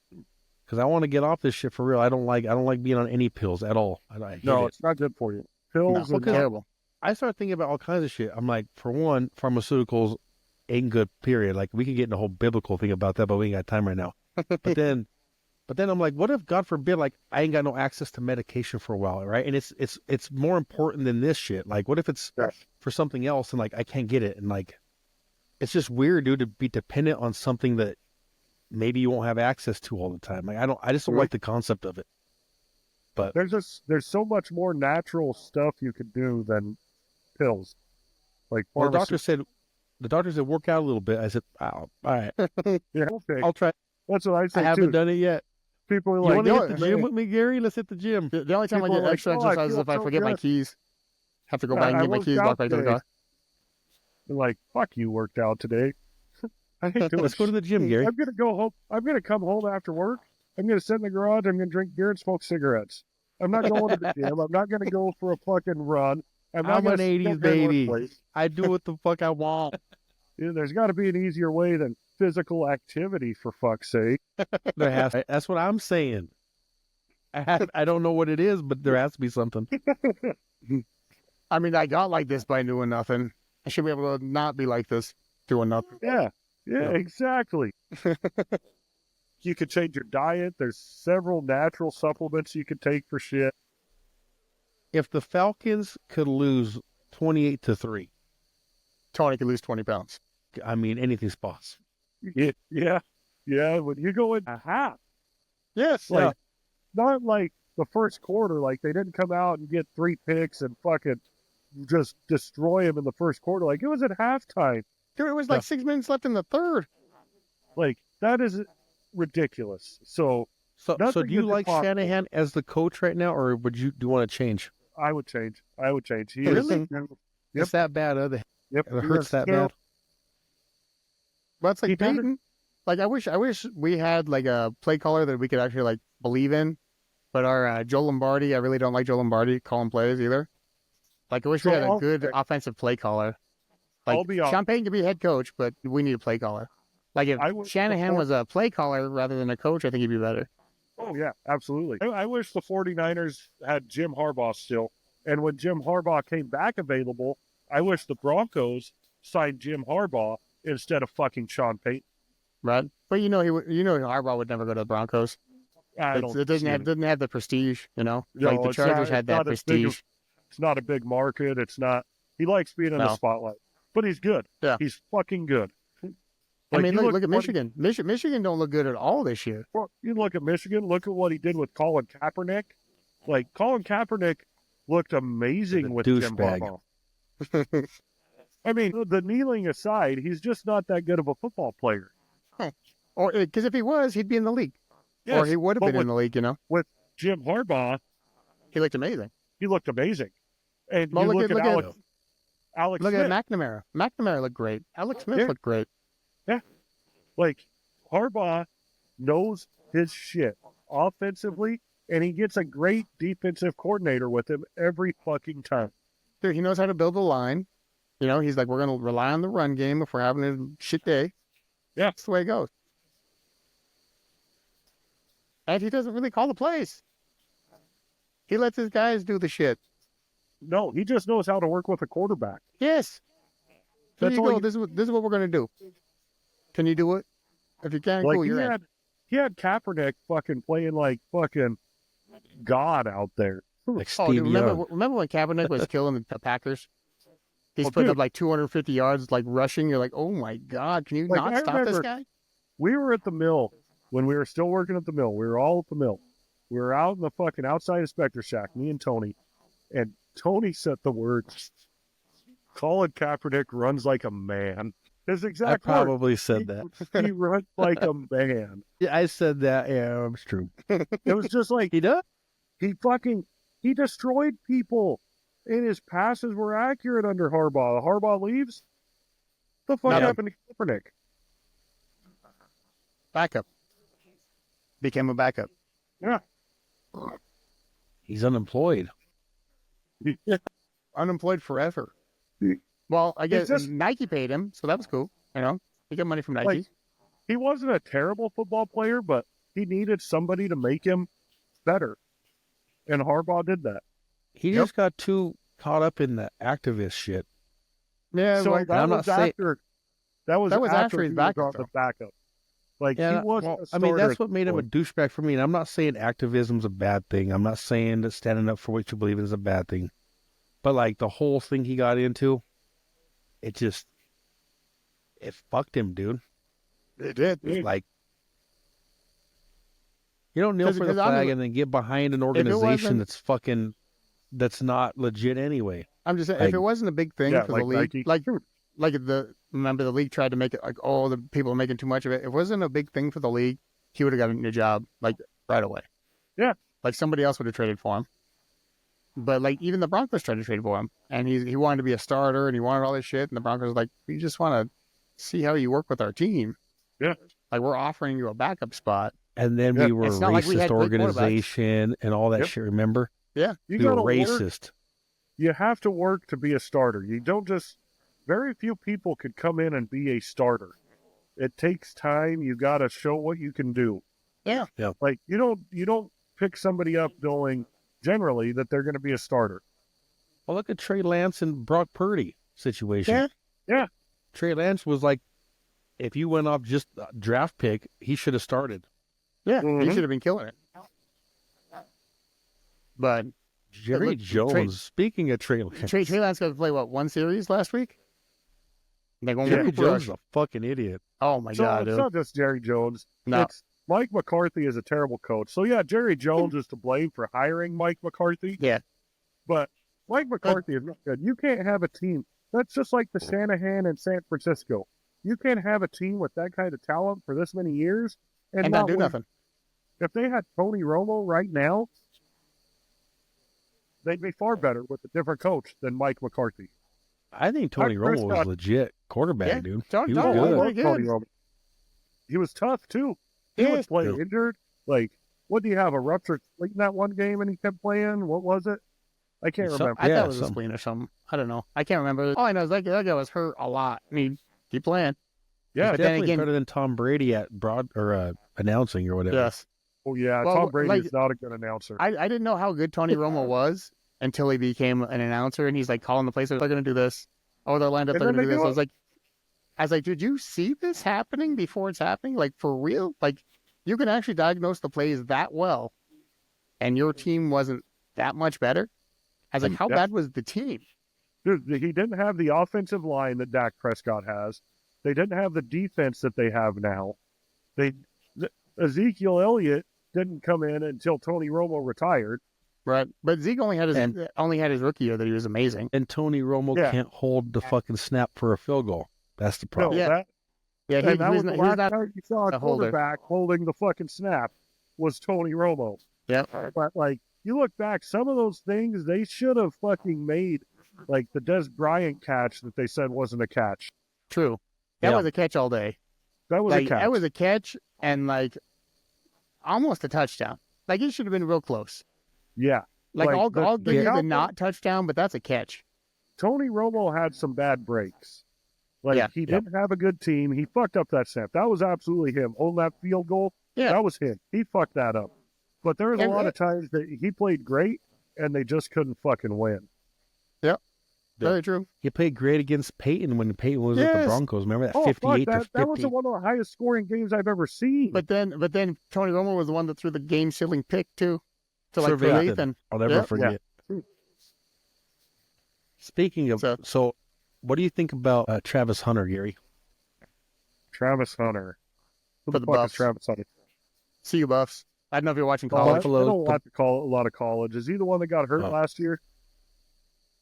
Because I want to get off this shit for real. I don't like being on any pills at all. I hate No, it. it's not good for you. Pills No, and terrible. I started thinking about all kinds of shit. I'm like, for one, pharmaceuticals ain't good, period. Like, we could get in a whole biblical thing about that, but we ain't got time right now. But then I'm like, what if, God forbid, like, I ain't got no access to medication for a while, right? And it's more important than this shit. Like, what if it's for something else and, like, I can't get it? And, like, it's just weird, dude, to be dependent on something that maybe you won't have access to all the time. Like, I just don't like the concept of it. But there's so much more natural stuff you could do than pills. Like, the doctor said work out a little bit. I said, oh, all right, yeah, okay. I'll try. That's what I I say haven't too. done it yet. People are You like, want to hit the gym with me, Gary? Let's hit the gym. The only time People I get are extra like, "Oh, I exercise is feel if I so forget my good." keys. Have to go back and I get my worked keys, out walk back to the today. car. They're like, fuck you, worked out today. I hate doing Let's go to the gym, Gary. I'm gonna go home. I'm gonna come home after work. I'm gonna sit in the garage. I'm gonna drink beer and smoke cigarettes. I'm not going to the gym. I'm not gonna go for a fucking run. I'm I'm not an gonna 80s sit there and baby. work. I do what the fuck I want. There's got to be an easier way than physical activity, for fuck's sake. There has. That's what I'm saying. I don't know what it is, but there has to be something. I mean, I got like this by doing nothing. I should be able to not be like this, doing nothing. Yeah, Yeah. exactly. You could change your diet. There's several natural supplements you could take for shit. If the Falcons could lose 28-3, Tony could lose 20 pounds. I mean, anything's possible. Yeah. When you go in a half, Yes. like not like the first quarter, like they didn't come out and get 3 picks and fucking just destroy him in the first quarter. Like it was at halftime. Dude, it was like 6 minutes left in the third. Like that is ridiculous. So So nothing do you is like impossible. Shanahan as the coach right now, or do you want to change? I would change. He Really? Yep. It's that bad, Yep. it hurts that bad. Well, it's like He doesn't- Payton. Like I wish we had like a play caller that we could actually like believe in. But our Joe Lombardi, I really don't like Joe Lombardi calling plays either. Like I wish we So had a I'll- good offensive play caller. Like I'll be honest. Sean Payton could be head coach, but we need a play caller. Like if I wish Shanahan the was a play caller rather than a coach, I think he'd be better. Oh, yeah, absolutely. I wish the 49ers had Jim Harbaugh still. And when Jim Harbaugh came back available, I wish the Broncos signed Jim Harbaugh instead of fucking Sean Payton. Right? But Harbaugh would never go to the Broncos. I don't It doesn't see have it. doesn't have the prestige, you know. No, Like the it's not- Chargers had it's that not as big prestige. of- It's not a big market. It's not. He likes being in the No. spotlight. But he's good. Yeah. He's fucking good. I Like, mean, you look at what Michigan. Michigan don't look good at all this year. You look at Michigan. Look at what he did with Colin Kaepernick. Like, Colin Kaepernick looked amazing The with Jim douchebag. Harbaugh. I mean, the kneeling aside, he's just not that good of a football player. Or because if he was, he'd be in the league. Yes, Or he would have but been in with the league, you know. Jim Harbaugh, He looked amazing. he looked amazing. And Well, you look look at- at look Alex Look Smith. at McNamara. McNamara looked great. Alex Smith Yeah. looked great. Like, Harbaugh knows his shit offensively, and he gets a great defensive coordinator with him every fucking time. Dude, he knows how to build a line. You know, he's like, we're going to rely on the run game if we're having a shit day. Yeah. That's the way it goes. And he doesn't really call the plays. He lets his guys do the shit. No, he just knows how to work with a quarterback. Yes. Here That's you all go. you- This is what we're going to do. Can you do it? If you can, Like, cool, you're in. he had Kaepernick fucking playing like fucking God out there. Like Oh, Steve dude, Young. remember when Kaepernick was killing the Packers? He's Oh, putting dude. up like 250 yards, like rushing. You're like, oh my God, can you Like, not I stop this remember- guy? We were at the mill when we were still working at the mill. We were all at the mill. We were out in the fucking outside inspector shack, me and Tony. And Tony said the words, Colin Kaepernick runs like a man. His I exact words. probably said that. He runs like a man. Yeah, I said that. Yeah, it's true. It was just like, He does? he destroyed people. And his passes were accurate under Harbaugh. Harbaugh leaves. The fuck Nothing. happened to Kaepernick? Backup. Became a backup. Yeah. He's unemployed. Unemployed forever. Hmm. Well, I guess just- Nike paid him, so that was cool. You know, he got money from Nike. Like, he wasn't a terrible football player, but he needed somebody to make him better. And Harbaugh did that. He Yep. just got too caught up in the activist shit. Yeah, So like, that I'm was not saying- after. That was after his he was backup, on the backup. Like Yeah, he was. well, I mean, that's what made him a douchebag for me. And I'm not saying activism's a bad thing. I'm not saying that standing up for what you believe in is a bad thing. But like the whole thing he got into, it fucked him, dude. it did. Like, you don't kneel 'Cause- for the 'cause I'm- flag and then get behind an it organization wasn't- that's not legit anyway. I'm just saying, Like- if it wasn't a big thing Yeah, for like the league, Nike. like remember the league tried to make it like, oh, the people are making too much of it. If it wasn't a big thing for the league, he would have gotten a job like right away. Yeah. Like somebody else would have traded for him. But like even the Broncos tried to trade for him, and he wanted to be a starter, and he wanted all this shit, and the Broncos were like, we just want to see how you work with our team. Yeah. Like we're offering you a backup spot. And then Yeah, we were a it's not like we racist had great quarterbacks. organization and all that Yep. shit, remember? Yeah. You We were gotta work. racist. You have to work to be a starter. You don't just. Very few people could come in and be a starter. It takes time. You got to show what you can do. Yeah. Yeah. Like you don't pick somebody up knowing generally that they're going to be a starter. Well, look at Trey Lance and Brock Purdy situation. Yeah. Trey Lance was like, if you went off just a draft pick, he should have started. Yeah, he Mhm. should have been killing it. But Jerry look, Jones, speaking of Trey Lance, Trey Lance got to play, what, one series last week? Like one Jerry more Jones is rush. a fucking idiot. Oh, my So God, it's dude. not just Jerry Jones. No. It's Mike McCarthy is a terrible coach. So yeah, Jerry Jones is to blame for hiring Mike McCarthy. Yeah. But Mike McCarthy is not good. You can't have a team. That's just like the Shanahan in San Francisco. You can't have a team with that kind of talent for this many years And not do win. nothing. If they had Tony Romo right now, they'd be far better with a different coach than Mike McCarthy. I think Tony Dak Romo was Prescott- legit quarterback, Yeah, dude. Tony He was Romo good. was I very love Tony good. Romo. He was tough too. He Yeah. would play Yeah. injured. Like, what do you have? A ruptured spleen in that one game, and he kept playing. What was it? I can't Some- remember. I Yeah, thought it was a something. spleen or something. I don't know. I can't remember. All I know is that guy was hurt a lot. I mean, keep playing. Yeah. but then Definitely again- better than Tom Brady at announcing or whatever. Yes. Oh yeah. Well, Tom Brady like- is not a good announcer. I didn't know how good Tony Romo was until he became an announcer, and he's like calling the plays. They're going to do this. Oh, they're lined up. And They're then going to do they this. do I was like, did you see this happening before it's happening? Like, for real? Like, you can actually diagnose the plays that well, and your team wasn't that much better? I was like, how Yeah. bad was the team? Dude, he didn't have the offensive line that Dak Prescott has. They didn't have the defense that they have now. Ezekiel Elliott didn't come in until Tony Romo retired. Right. But Zeke only had his rookie year that he was amazing. And Tony Romo Yeah. can't hold the fucking snap for a field goal. That's the No, problem. Yeah. that, Yeah, and that was the he was last not. time you saw a a holder. quarterback holding the fucking snap was Tony Romo. Yeah. But like you look back, some of those things they should have fucking made, like the Des Bryant catch that they said wasn't a catch. True. That Yeah. was a catch all day. That was Like, a catch. that was a catch and like almost a touchdown. Like, it should have been real close. yeah. Like, Like, I'll the give you the Cowboys- not touchdown, but that's a catch. Tony Romo had some bad breaks. Like Yeah. he didn't have a good team. He fucked up that snap. That was absolutely him. Holding that field goal. Yeah. That was him. He fucked that up. But there was a And lot it- of times that he played great and they just couldn't fucking win. Very true. He played great against Payton when Payton was with the Yes. Broncos. Remember that Oh, fuck, 58 to that 50? was one of the highest scoring games I've ever seen. But then Tony Romo was the one that threw the game sealing pick too, to like Surveillance. Ethan. I'll never Yeah. forget. Speaking of, So- so what do you think about Travis Hunter, Gary? Travis Hunter. Who For the the fuck Buffs. is Travis Hunter? See you, Buffs. I don't know if you're watching Oh, I college. Buffalo- don't want to call a lot of college. Is he the one that got hurt Oh. last year?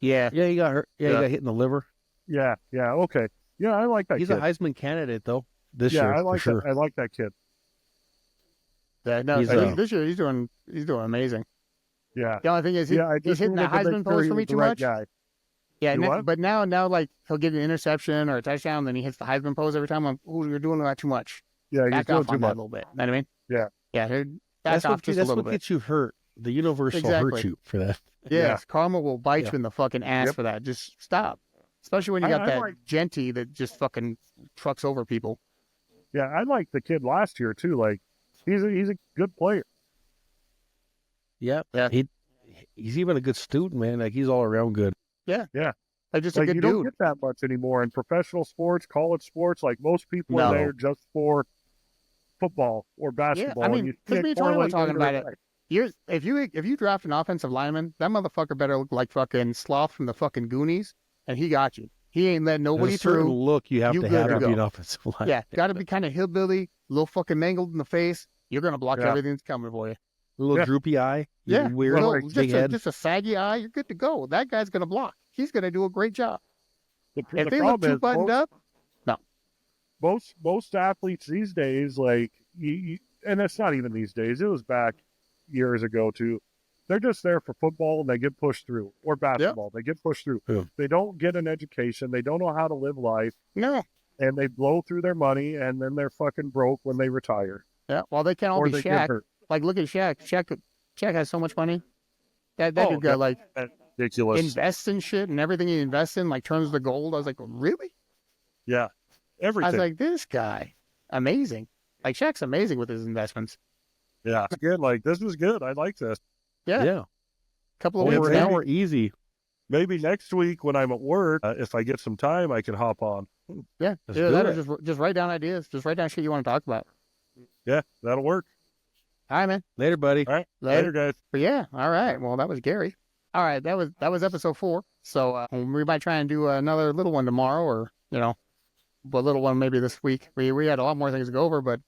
Yeah. Yeah, he got hurt. Yeah, Yeah. he got hit in the liver. Yeah, okay. Yeah, I like that He's kid. a Heisman candidate, though, this yeah, year, I like for sure. that. I like that kid. Yeah. No, He's, this year he's doing amazing. Yeah. The only thing is Yeah, I he's just hitting the needed to make Heisman sure post he for me was the too right much. guy. Yeah, Do what? but now like he'll get an interception or a touchdown, then he hits the Heisman pose every time. I'm, ooh, you're doing that too much. Yeah, he's Back doing off too on that a much. little bit. Know what I mean? Yeah. Yeah. That's Back off what, just a that's little what bit. gets you hurt. The universe will hurt Exactly. you for that. Yes, karma will bite Yeah. you in the fucking ass Yep. for that. Just stop. Especially when you I- got I that like- Genty that just fucking trucks over people. Yeah, I like the kid last year too. Like he's a good player. Yeah. Yeah. He's even a good student, man. Like, he's all around good. Like, just a Like good you don't dude. get that much anymore in professional sports, college sports. Like most people No. are there just for football or basketball. and mean, you 'cause can't me and Tony were correlate talking either about it. way. If you draft an offensive lineman, that motherfucker better look like fucking Sloth from the fucking Goonies, and he got you. He ain't letting nobody There's a certain through. look you have You to good have to to be go. an offensive line. Yeah, got to be kind of hillbilly, a little fucking mangled in the face. You're gonna block Yeah. everything that's coming for you. A little Yeah. droopy eye. Yeah, Weird, Well, little- big head. just a saggy eye. You're good to go. That guy's gonna block. He's gonna do a great job. The If the they look problem too is buttoned up, most athletes these days, like and it's not even these days. It was back years ago too. They're just there for football and they get pushed through, or basketball. They get pushed through. Yeah. They don't get an education. They don't know how to live life, no. and they blow through their money, and then they're fucking broke when they retire Yeah, well, they can't all or be they get Shaq. hurt. Like, look at Shaq. Shaq has so much money. That Oh, dude got like Ridiculous. invests in shit, and everything he invests in like turns to gold. I was like, really? Yeah, I everything. was like, this guy, amazing. Like, Shaq's amazing with his investments. yeah, it's good. Like this was good. I like this. Yeah, Yeah. couple of Over wins an now. hour easy. maybe next week when I'm at work, if I get some time, I can hop on. Yeah, Let's either do that it. or just write down ideas. Just write down shit you want to talk about. Yeah, that'll work. All right, man. Later, buddy. All right. Later. Later, guys. But yeah, all right. Well, that was Gary. All right, that was episode 4. So we might try and do another little one tomorrow, or a little one maybe this week. We had a lot more things to go over, but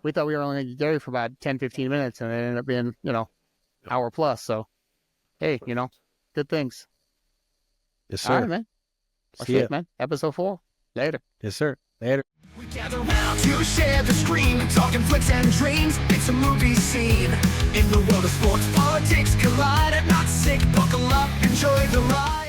we thought we were only going to get Gary for about 10-15 minutes, and it ended up being hour plus. So hey, good things. Yes, All sir. right, man. Well, See ya. shit, man. Episode 4. Later. Yes, sir. Later. We gather round to share the screen, talking flicks and dreams. It's a movie scene. In the world of sports, politics collide. I'm not sick, buckle up, enjoy the ride.